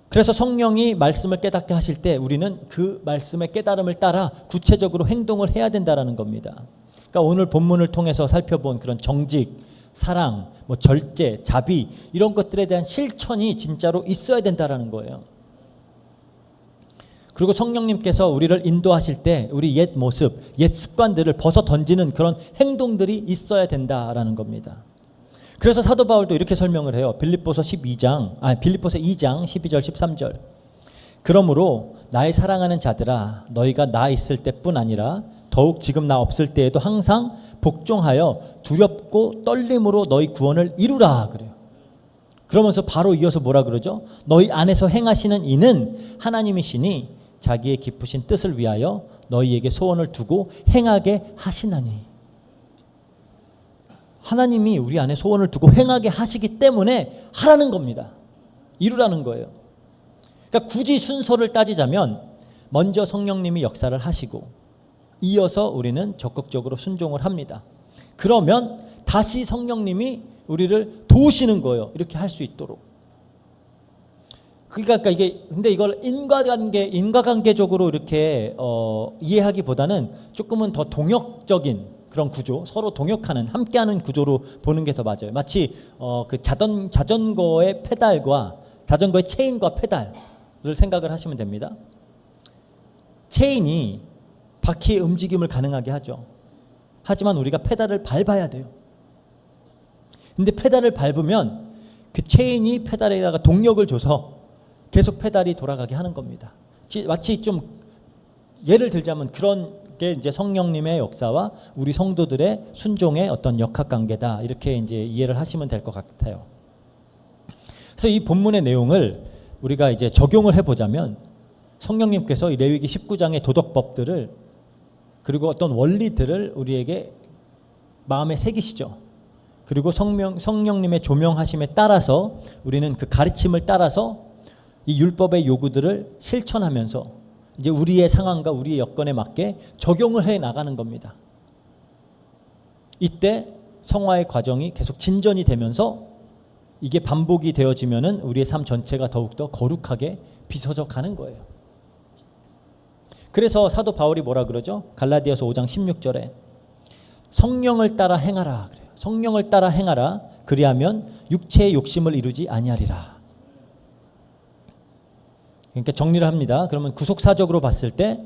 그래서 성령이 말씀을 깨닫게 하실 때 우리는 그 말씀의 깨달음을 따라 구체적으로 행동을 해야 된다라는 겁니다. 그러니까 오늘 본문을 통해서 살펴본 그런 정직, 사랑, 절제, 자비 이런 것들에 대한 실천이 진짜로 있어야 된다라는 거예요. 그리고 성령님께서 우리를 인도하실 때 우리 옛 모습, 옛 습관들을 벗어 던지는 그런 행동들이 있어야 된다라는 겁니다. 그래서 사도 바울도 이렇게 설명을 해요. 빌립보서 2장 12절 13절. 그러므로 나의 사랑하는 자들아 너희가 나 있을 때뿐 아니라 더욱 지금 나 없을 때에도 항상 복종하여 두렵고 떨림으로 너희 구원을 이루라 그래요. 그러면서 바로 이어서 뭐라 그러죠? 너희 안에서 행하시는 이는 하나님이시니 자기의 깊으신 뜻을 위하여 너희에게 소원을 두고 행하게 하시나니. 하나님이 우리 안에 소원을 두고 행하게 하시기 때문에 하라는 겁니다. 이루라는 거예요. 그러니까 굳이 순서를 따지자면 먼저 성령님이 역사를 하시고 이어서 우리는 적극적으로 순종을 합니다. 그러면 다시 성령님이 우리를 도우시는 거예요. 이렇게 할 수 있도록. 그러니까 이게 근데 이걸 인과관계적으로 이렇게 이해하기보다는 조금은 더 동역적인 그런 구조, 서로 동역하는 함께하는 구조로 보는 게 더 맞아요. 마치 그 자전거의 페달과 자전거의 체인과 페달을 생각을 하시면 됩니다. 체인이 바퀴의 움직임을 가능하게 하죠. 하지만 우리가 페달을 밟아야 돼요. 근데 페달을 밟으면 그 체인이 페달에다가 동력을 줘서 계속 페달이 돌아가게 하는 겁니다. 마치 좀 예를 들자면 그런 게 이제 성령님의 역사와 우리 성도들의 순종의 어떤 역학관계다. 이렇게 이제 이해를 하시면 될 것 같아요. 그래서 이 본문의 내용을 우리가 이제 적용을 해보자면 성령님께서 이 레위기 19장의 도덕법들을 그리고 어떤 원리들을 우리에게 마음에 새기시죠. 그리고 성령님의 조명하심에 따라서 우리는 그 가르침을 따라서 이 율법의 요구들을 실천하면서 이제 우리의 상황과 우리의 여건에 맞게 적용을 해 나가는 겁니다. 이때 성화의 과정이 계속 진전이 되면서 이게 반복이 되어지면은 우리의 삶 전체가 더욱더 거룩하게 빚어져 가는 거예요. 그래서 사도 바울이 뭐라 그러죠? 갈라디아서 5장 16절에 성령을 따라 행하라 그래요. 성령을 따라 행하라. 그리하면 육체의 욕심을 이루지 아니하리라. 그러니까 정리를 합니다. 그러면 구속사적으로 봤을 때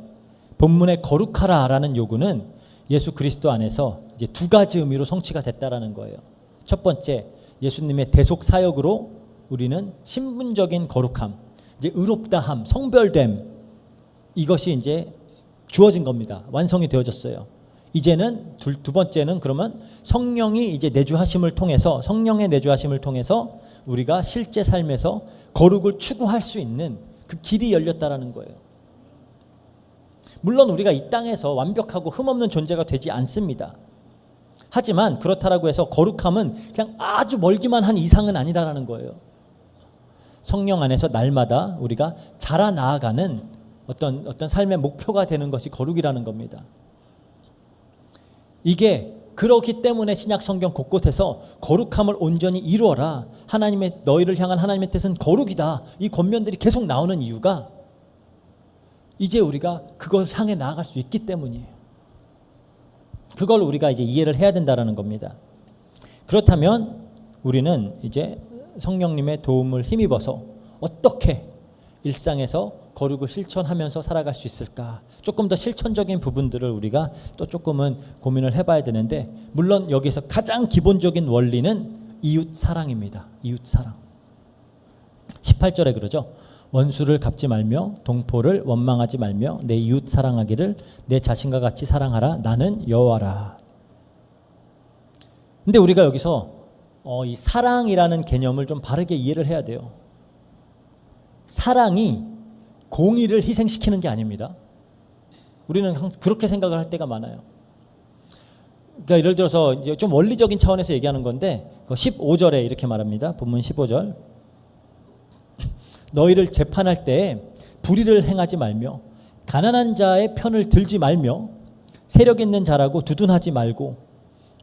본문의 거룩하라라는 요구는 예수 그리스도 안에서 이제 두 가지 의미로 성취가 됐다라는 거예요. 첫 번째, 예수님의 대속 사역으로 우리는 신분적인 거룩함, 이제 의롭다함, 성별됨, 이것이 이제 주어진 겁니다. 완성이 되어졌어요. 이제는 두 번째는 그러면 성령이 이제 내주하심을 통해서, 성령의 내주하심을 통해서 우리가 실제 삶에서 거룩을 추구할 수 있는 그 길이 열렸다라는 거예요. 물론 우리가 이 땅에서 완벽하고 흠없는 존재가 되지 않습니다. 하지만 그렇다라고 해서 거룩함은 그냥 아주 멀기만 한 이상은 아니다라는 거예요. 성령 안에서 날마다 우리가 자라나아가는 어떤 삶의 목표가 되는 것이 거룩이라는 겁니다. 이게 그렇기 때문에 신약 성경 곳곳에서 거룩함을 온전히 이루어라, 하나님의 너희를 향한 하나님의 뜻은 거룩이다, 이 권면들이 계속 나오는 이유가 이제 우리가 그걸 향해 나아갈 수 있기 때문이에요. 그걸 우리가 이제 이해를 해야 된다라는 겁니다. 그렇다면 우리는 이제 성령님의 도움을 힘입어서 어떻게 일상에서 거룩을 실천하면서 살아갈 수 있을까? 조금 더 실천적인 부분들을 우리가 또 조금은 고민을 해봐야 되는데, 물론 여기서 가장 기본적인 원리는 이웃 사랑입니다. 이웃 사랑. 18절에 그러죠. 원수를 갚지 말며 동포를 원망하지 말며 내 이웃 사랑하기를 내 자신과 같이 사랑하라. 나는 여호와라. 근데 우리가 여기서 이 사랑이라는 개념을 좀 바르게 이해를 해야 돼요. 사랑이 공의를 희생시키는 게 아닙니다. 우리는 그렇게 생각을 할 때가 많아요. 그러니까 예를 들어서 이제 좀 원리적인 차원에서 얘기하는 건데 15절에 이렇게 말합니다. 본문 15절. 너희를 재판할 때에 불의를 행하지 말며 가난한 자의 편을 들지 말며 세력 있는 자라고 두둔하지 말고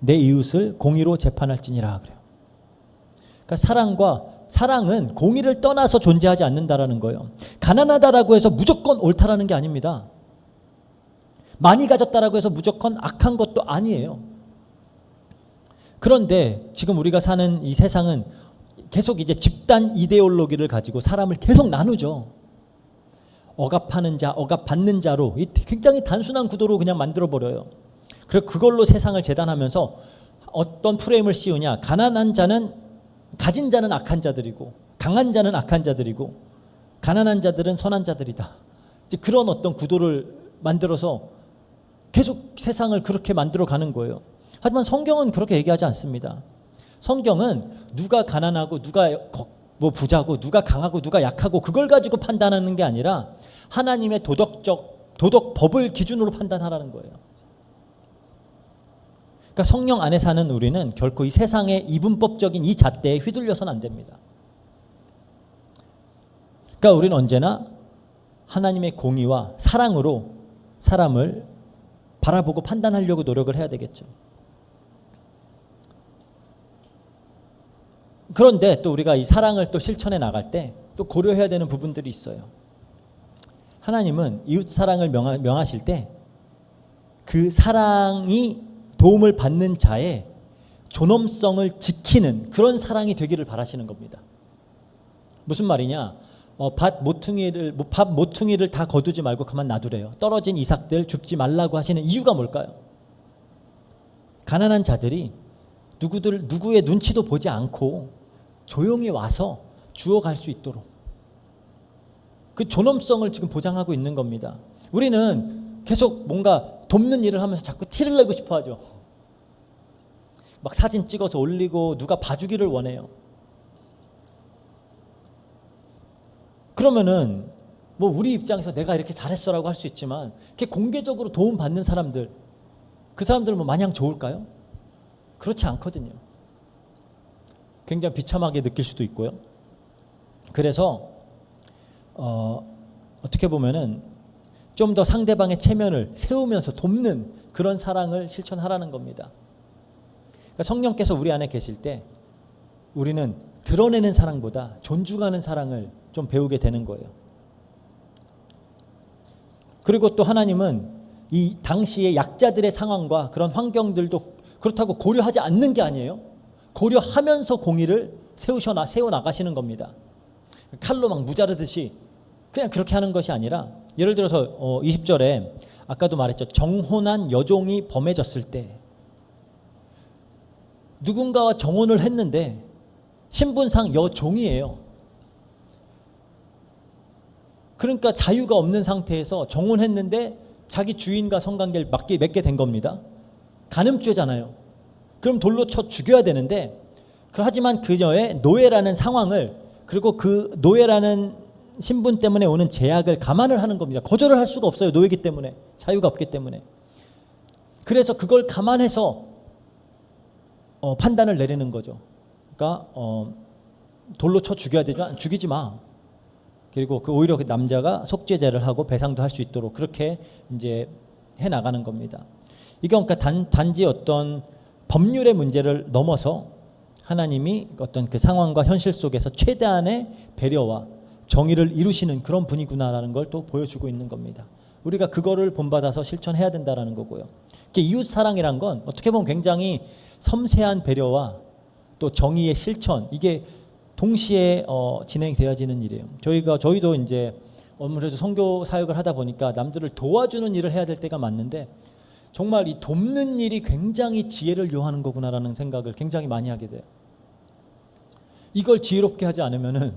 내 이웃을 공의로 재판할지니라 그래요. 그러니까 사랑은 공의를 떠나서 존재하지 않는다라는 거예요. 가난하다라고 해서 무조건 옳다라는 게 아닙니다. 많이 가졌다라고 해서 무조건 악한 것도 아니에요. 그런데 지금 우리가 사는 이 세상은 계속 이제 집단 이데올로기를 가지고 사람을 계속 나누죠. 억압하는 자, 억압받는 자로 굉장히 단순한 구도로 그냥 만들어버려요. 그래서 그걸로 세상을 재단하면서 어떤 프레임을 씌우냐. 가난한 자는, 가진 자는 악한 자들이고 강한 자는 악한 자들이고 가난한 자들은 선한 자들이다. 이제 그런 어떤 구도를 만들어서 계속 세상을 그렇게 만들어 가는 거예요. 하지만 성경은 그렇게 얘기하지 않습니다. 성경은 누가 가난하고 누가 뭐 부자고 누가 강하고 누가 약하고 그걸 가지고 판단하는 게 아니라 하나님의 도덕법을 기준으로 판단하라는 거예요. 그러니까 성령 안에 사는 우리는 결코 이 세상의 이분법적인 이 잣대에 휘둘려서는 안 됩니다. 그러니까 우리는 언제나 하나님의 공의와 사랑으로 사람을 바라보고 판단하려고 노력을 해야 되겠죠. 그런데 또 우리가 이 사랑을 또 실천해 나갈 때 또 고려해야 되는 부분들이 있어요. 하나님은 이웃 사랑을 명하실 때 그 사랑이 도움을 받는 자의 존엄성을 지키는 그런 사랑이 되기를 바라시는 겁니다. 무슨 말이냐? 밥 모퉁이를 다 거두지 말고 가만 놔두래요. 떨어진 이삭들 줍지 말라고 하시는 이유가 뭘까요? 가난한 자들이 누구의 눈치도 보지 않고 조용히 와서 주워갈 수 있도록 그 존엄성을 지금 보장하고 있는 겁니다. 우리는 계속 뭔가 돕는 일을 하면서 자꾸 티를 내고 싶어 하죠. 막 사진 찍어서 올리고 누가 봐주기를 원해요. 그러면은 뭐 우리 입장에서 내가 이렇게 잘했어라고 할 수 있지만 그렇게 공개적으로 도움받는 사람들, 그 사람들은 뭐 마냥 좋을까요? 그렇지 않거든요. 굉장히 비참하게 느낄 수도 있고요. 그래서 어떻게 보면은 좀 더 상대방의 체면을 세우면서 돕는 그런 사랑을 실천하라는 겁니다. 그러니까 성령께서 우리 안에 계실 때 우리는 드러내는 사랑보다 존중하는 사랑을 좀 배우게 되는 거예요. 그리고 또 하나님은 이 당시의 약자들의 상황과 그런 환경들도 그렇다고 고려하지 않는 게 아니에요. 고려하면서 공의를 세워나가시는 겁니다. 칼로 막 무자르듯이 그냥 그렇게 하는 것이 아니라, 예를 들어서 20절에 아까도 말했죠. 정혼한 여종이 범해졌을 때 누군가와 정혼을 했는데 신분상 여종이에요. 그러니까 자유가 없는 상태에서 정혼했는데 자기 주인과 성관계를 맺게 된 겁니다. 간음죄잖아요. 그럼 돌로 쳐 죽여야 되는데, 하지만 그녀의 노예라는 상황을, 그리고 그 노예라는 신분 때문에 오는 제약을 감안을 하는 겁니다. 거절을 할 수가 없어요. 노예이기 때문에, 자유가 없기 때문에. 그래서 그걸 감안해서 판단을 내리는 거죠. 그러니까 돌로 쳐 죽여야 되지만 죽이지 마. 그리고 오히려 그 남자가 속죄제를 하고 배상도 할 수 있도록 그렇게 이제 해 나가는 겁니다. 이건 그러니까 단지 어떤 법률의 문제를 넘어서 하나님이 어떤 그 상황과 현실 속에서 최대한의 배려와 정의를 이루시는 그런 분이구나라는 걸 또 보여주고 있는 겁니다. 우리가 그거를 본받아서 실천해야 된다라는 거고요. 이웃 사랑이란 건 어떻게 보면 굉장히 섬세한 배려와 또 정의의 실천, 이게 동시에 진행되어지는 일이에요. 저희도 이제 아무래도 선교 사역을 하다 보니까 남들을 도와주는 일을 해야 될 때가 맞는데, 정말 이 돕는 일이 굉장히 지혜를 요하는 거구나라는 생각을 굉장히 많이 하게 돼요. 이걸 지혜롭게 하지 않으면은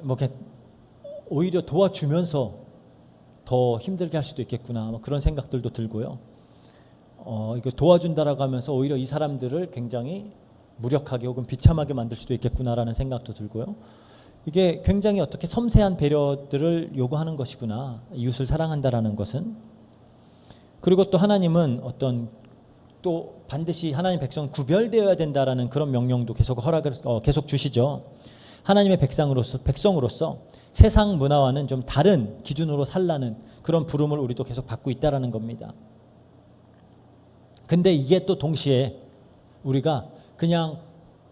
뭐 오히려 도와주면서 더 힘들게 할 수도 있겠구나, 뭐 그런 생각들도 들고요. 이거 도와준다라고 하면서 오히려 이 사람들을 굉장히 무력하게 혹은 비참하게 만들 수도 있겠구나라는 생각도 들고요. 이게 굉장히 어떻게 섬세한 배려들을 요구하는 것이구나, 이웃을 사랑한다라는 것은. 그리고 또 하나님은 또 반드시 하나님 백성 구별되어야 된다라는 그런 명령도 계속 주시죠. 하나님의 백성으로서 세상 문화와는 좀 다른 기준으로 살라는 그런 부름을 우리도 계속 받고 있다라는 겁니다. 근데 이게 또 동시에 우리가 그냥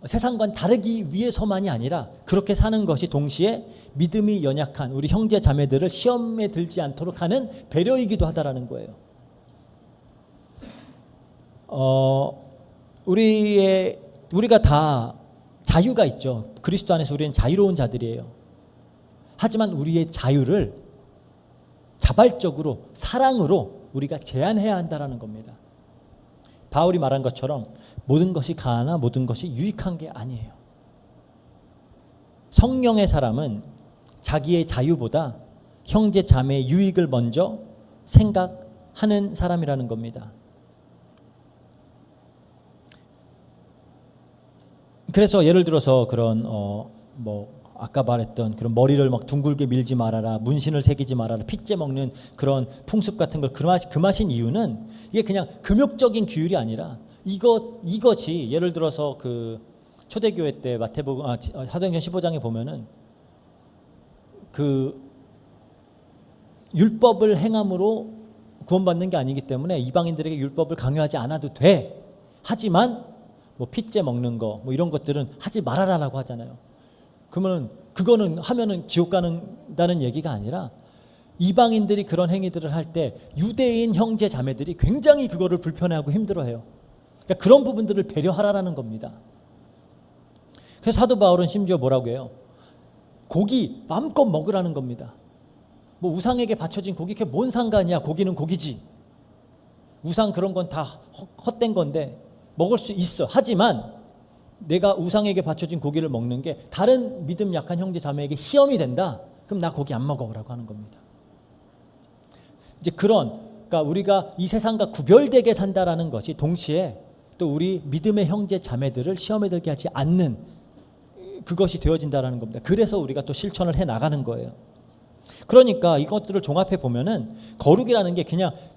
세상과는 다르기 위해서만이 아니라 그렇게 사는 것이 동시에 믿음이 연약한 우리 형제 자매들을 시험에 들지 않도록 하는 배려이기도 하다라는 거예요. 우리가 다 자유가 있죠. 그리스도 안에서 우리는 자유로운 자들이에요. 하지만 우리의 자유를 자발적으로 사랑으로 우리가 제한해야 한다라는 겁니다. 바울이 말한 것처럼 모든 것이 가하나 모든 것이 유익한 게 아니에요. 성령의 사람은 자기의 자유보다 형제 자매의 유익을 먼저 생각하는 사람이라는 겁니다. 그래서 예를 들어서 그런 아까 말했던 그런 머리를 막 둥글게 밀지 말아라, 문신을 새기지 말아라, 핏째 먹는 그런 풍습 같은 걸 금하신 이유는 이게 그냥 금욕적인 규율이 아니라 이것이 예를 들어서 그 초대교회 때 사도행전 15장에 보면은 그 율법을 행함으로 구원받는 게 아니기 때문에 이방인들에게 율법을 강요하지 않아도 돼. 하지만 뭐 핏째 먹는 거 뭐 이런 것들은 하지 말아라라고 하잖아요. 그러면은 그거는 하면은 지옥 간다는 얘기가 아니라 이방인들이 그런 행위들을 할 때 유대인 형제 자매들이 굉장히 그거를 불편해하고 힘들어해요. 그러니까 그런 부분들을 배려하라라는 겁니다. 그래서 사도 바울은 심지어 뭐라고 해요? 고기 마음껏 먹으라는 겁니다. 뭐 우상에게 바쳐진 고기, 그게 뭔 상관이야? 고기는 고기지. 우상 그런 건 다 헛된 건데 먹을 수 있어. 하지만 내가 우상에게 바쳐진 고기를 먹는 게 다른 믿음 약한 형제 자매에게 시험이 된다. 그럼 나 고기 안 먹어라고 하는 겁니다. 이제 그러니까 우리가 이 세상과 구별되게 산다라는 것이 동시에 또 우리 믿음의 형제 자매들을 시험에 들게 하지 않는 그것이 되어진다라는 겁니다. 그래서 우리가 또 실천을 해 나가는 거예요. 그러니까 이것들을 종합해 보면은 거룩이라는 게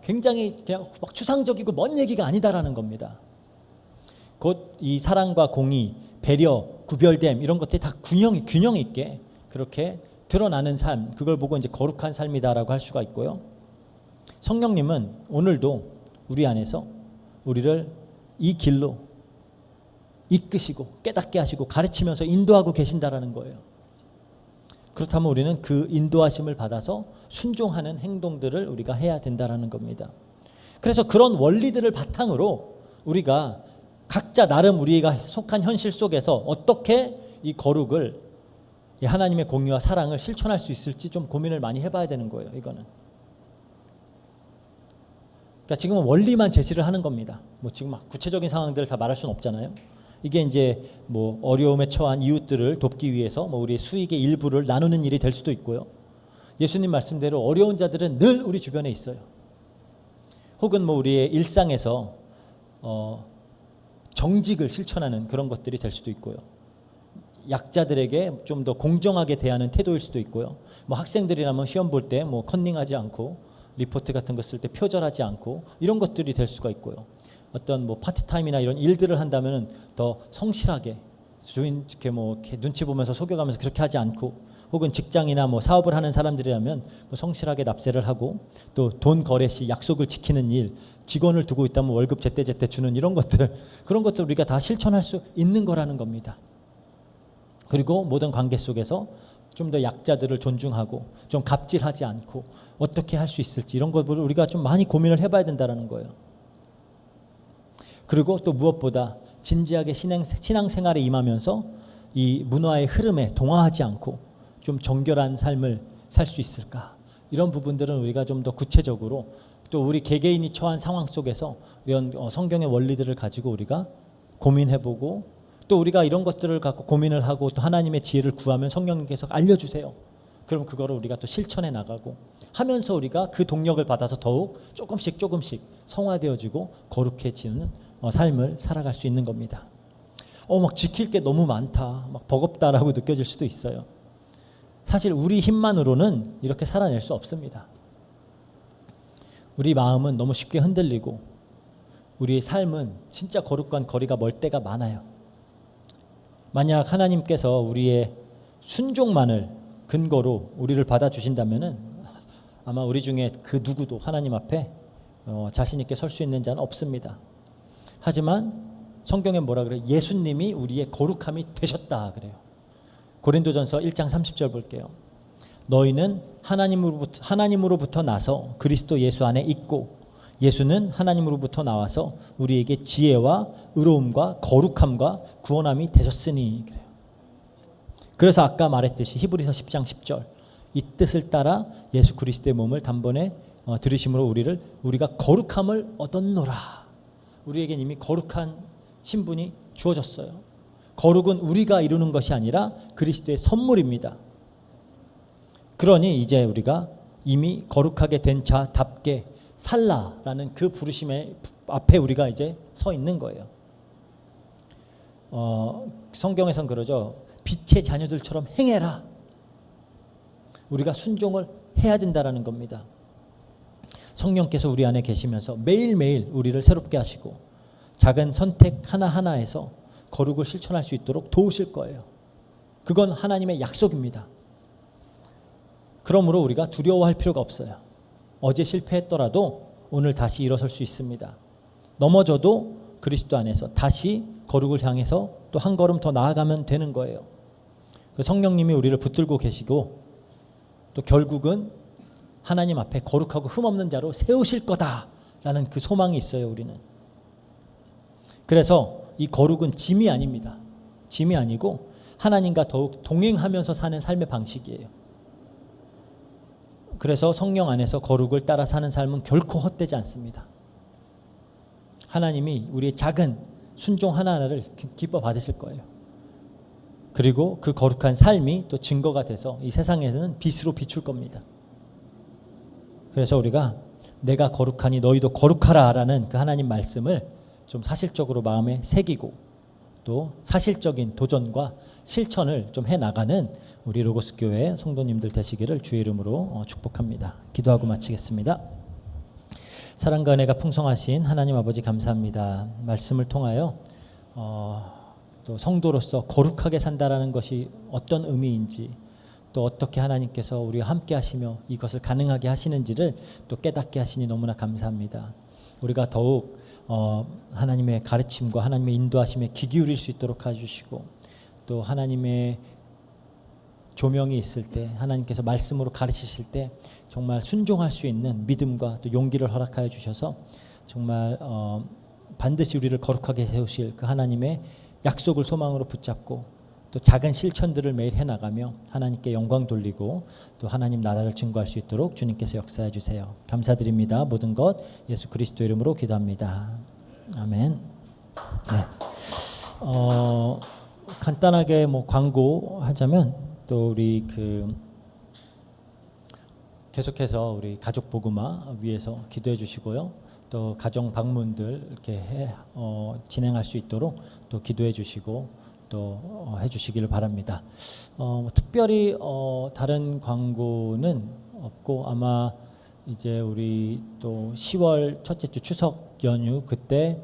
굉장히 막 추상적이고 먼 얘기가 아니다라는 겁니다. 곧 이 사랑과 공의, 배려, 구별됨 이런 것들이 다 균형 있게 그렇게 드러나는 삶, 그걸 보고 이제 거룩한 삶이다라고 할 수가 있고요. 성령님은 오늘도 우리 안에서 우리를 이 길로 이끄시고 깨닫게 하시고 가르치면서 인도하고 계신다라는 거예요. 그렇다면 우리는 그 인도하심을 받아서 순종하는 행동들을 우리가 해야 된다라는 겁니다. 그래서 그런 원리들을 바탕으로 우리가 각자 나름 우리가 속한 현실 속에서 어떻게 이 거룩을, 이 하나님의 공의와 사랑을 실천할 수 있을지 좀 고민을 많이 해봐야 되는 거예요. 이거는 그러니까 지금은 원리만 제시를 하는 겁니다. 뭐 지금 막 구체적인 상황들을 다 말할 수는 없잖아요. 이게 이제 뭐 어려움에 처한 이웃들을 돕기 위해서 뭐 우리의 수익의 일부를 나누는 일이 될 수도 있고요. 예수님 말씀대로 어려운 자들은 늘 우리 주변에 있어요. 혹은 뭐 우리의 일상에서 정직을 실천하는 그런 것들이 될 수도 있고요. 약자들에게 좀 더 공정하게 대하는 태도일 수도 있고요. 뭐 학생들이라면 시험 볼 때 뭐 컨닝하지 않고 리포트 같은 거 쓸 때 표절하지 않고 이런 것들이 될 수가 있고요. 어떤 뭐 파트타임이나 이런 일들을 한다면은 더 성실하게 주인 이렇게 눈치 보면서 속여가면서 그렇게 하지 않고, 혹은 직장이나 뭐 사업을 하는 사람들이라면 뭐 성실하게 납세를 하고, 또 돈 거래 시 약속을 지키는 일, 직원을 두고 있다면 월급 제때제때 주는 이런 것들, 그런 것들 우리가 다 실천할 수 있는 거라는 겁니다. 그리고 모든 관계 속에서 좀 더 약자들을 존중하고 좀 갑질하지 않고 어떻게 할 수 있을지, 이런 것을 우리가 좀 많이 고민을 해봐야 된다는 거예요. 그리고 또 무엇보다 진지하게 신앙생활에 임하면서 이 문화의 흐름에 동화하지 않고 좀 정결한 삶을 살 수 있을까, 이런 부분들은 우리가 좀 더 구체적으로 또 우리 개개인이 처한 상황 속에서 이런 성경의 원리들을 가지고 우리가 고민해보고, 또 우리가 이런 것들을 갖고 고민을 하고 또 하나님의 지혜를 구하면 성령님께서 알려주세요. 그럼 그거를 우리가 또 실천해 나가고 하면서 우리가 그 동력을 받아서 더욱 조금씩 성화되어지고 거룩해지는 삶을 살아갈 수 있는 겁니다. 막 지킬 게 너무 많다, 막 버겁다라고 느껴질 수도 있어요. 사실 우리 힘만으로는 이렇게 살아낼 수 없습니다. 우리 마음은 너무 쉽게 흔들리고 우리의 삶은 진짜 거룩과는 거리가 멀 때가 많아요. 만약 하나님께서 우리의 순종만을 근거로 우리를 받아주신다면은 아마 우리 중에 그 누구도 하나님 앞에 자신 있게 설 수 있는 자는 없습니다. 하지만 성경에 뭐라 그래요? 예수님이 우리의 거룩함이 되셨다 그래요. 고린도전서 1장 30절 볼게요. 너희는 하나님으로부터 나서 그리스도 예수 안에 있고 예수는 하나님으로부터 나와서 우리에게 지혜와 의로움과 거룩함과 구원함이 되셨으니 그래요. 그래서 아까 말했듯이 히브리서 10장 10절, 이 뜻을 따라 예수 그리스도의 몸을 단번에 들으심으로 우리가 거룩함을 얻었노라. 우리에겐 이미 거룩한 신분이 주어졌어요. 거룩은 우리가 이루는 것이 아니라 그리스도의 선물입니다. 그러니 이제 우리가 이미 거룩하게 된 자답게 살라라는 그 부르심의 앞에 우리가 이제 서 있는 거예요. 성경에선 그러죠. 빛의 자녀들처럼 행해라. 우리가 순종을 해야 된다라는 겁니다. 성령께서 우리 안에 계시면서 매일매일 우리를 새롭게 하시고 작은 선택 하나하나에서 거룩을 실천할 수 있도록 도우실 거예요. 그건 하나님의 약속입니다. 그러므로 우리가 두려워할 필요가 없어요. 어제 실패했더라도 오늘 다시 일어설 수 있습니다. 넘어져도 그리스도 안에서 다시 거룩을 향해서 또 한 걸음 더 나아가면 되는 거예요. 성령님이 우리를 붙들고 계시고 또 결국은 하나님 앞에 거룩하고 흠없는 자로 세우실 거다라는 그 소망이 있어요. 우리는. 그래서 이 거룩은 짐이 아닙니다. 짐이 아니고 하나님과 더욱 동행하면서 사는 삶의 방식이에요. 그래서 성령 안에서 거룩을 따라 사는 삶은 결코 헛되지 않습니다. 하나님이 우리의 작은 순종 하나하나를 기뻐 받으실 거예요. 그리고 그 거룩한 삶이 또 증거가 돼서 이 세상에는 빛으로 비출 겁니다. 그래서 우리가 내가 거룩하니 너희도 거룩하라 라는 그 하나님 말씀을 좀 사실적으로 마음에 새기고 또 사실적인 도전과 실천을 좀 해나가는 우리 로고스 교회 성도님들 되시기를 주의 이름으로 축복합니다. 기도하고 마치겠습니다. 사랑과 은혜가 풍성하신 하나님 아버지 감사합니다. 말씀을 통하여 또 성도로서 거룩하게 산다라는 것이 어떤 의미인지, 또 어떻게 하나님께서 우리와 함께 하시며 이것을 가능하게 하시는지를 또 깨닫게 하시니 너무나 감사합니다. 우리가 더욱 하나님의 가르침과 하나님의 인도하심에 귀 기울일 수 있도록 해주시고, 또 하나님의 조명이 있을 때, 하나님께서 말씀으로 가르치실 때 정말 순종할 수 있는 믿음과 또 용기를 허락하여 주셔서 정말 반드시 우리를 거룩하게 세우실 그 하나님의 약속을 소망으로 붙잡고 또 작은 실천들을 매일 해나가며 하나님께 영광 돌리고 또 하나님 나라를 증거할 수 있도록 주님께서 역사해 주세요. 감사드립니다. 모든 것 예수 그리스도 이름으로 기도합니다. 아멘. 네. 간단하게 뭐 광고하자면 또 우리 계속해서 우리 가족 복음화 위해서 기도해 주시고요. 또 가정 방문들 이렇게 진행할 수 있도록 또 기도해 주시고 또 해 주시기를 바랍니다. 특별히 다른 광고는 없고 아마 이제 우리 또 10월 첫째 주 추석 연휴 그때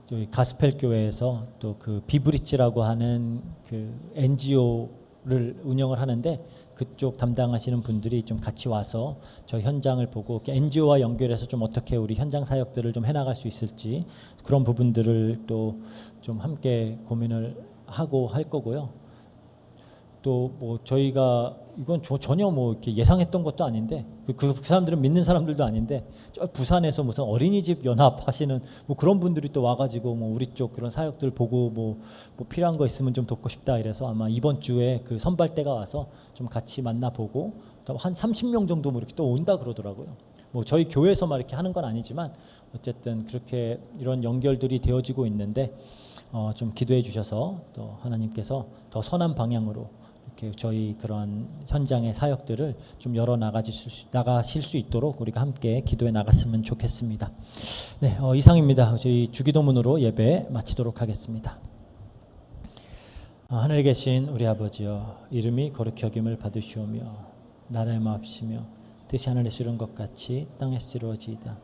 저희 가스펠 교회에서 또 그 비브리지라고 하는 그 NGO를 운영을 하는데 그쪽 담당하시는 분들이 좀 같이 와서 저 현장을 보고 NGO와 연결해서 좀 어떻게 우리 현장 사역들을 좀 해나갈 수 있을지 그런 부분들을 또 좀 함께 고민을 하고 할 거고요. 또 뭐 저희가 이건 전혀 뭐 이렇게 예상했던 것도 아닌데 그 사람들은 믿는 사람들도 아닌데 저 부산에서 무슨 어린이집 연합 하시는 뭐 그런 분들이 또 와가지고 뭐 우리 쪽 그런 사역들 보고 뭐 필요한 거 있으면 좀 돕고 싶다 이래서 아마 이번 주에 그 선발대가 와서 좀 같이 만나보고 한 30명 정도 뭐 이렇게 또 온다 그러더라고요. 뭐 저희 교회에서만 이렇게 하는 건 아니지만 어쨌든 그렇게 이런 연결들이 되어지고 있는데 좀 기도해 주셔서 또 하나님께서 더 선한 방향으로 이렇게 저희 그런 현장의 사역들을 좀 열어 나가실 수 있도록 우리가 함께 기도해 나갔으면 좋겠습니다. 네, 이상입니다. 저희 주기도문으로 예배 마치도록 하겠습니다. 하늘에 계신 우리 아버지여, 이름이 거룩히 여김을 받으시오며 나라의 마옵시며 뜻이 하늘에서 이룬 것 같이 땅에서 이루어지이다.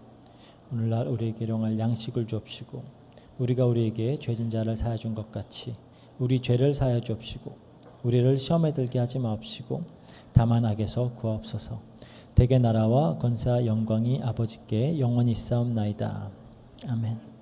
오늘날 우리에게 일용할 양식을 주옵시고 우리가 우리에게 죄진 자를 사하여 준 것 같이 우리 죄를 사하여 주옵시고 우리를 시험에 들게 하지 마옵시고 다만 악에서 구하옵소서. 대개 나라와 권세와 영광이 아버지께 영원히 있사옵나이다. 아멘.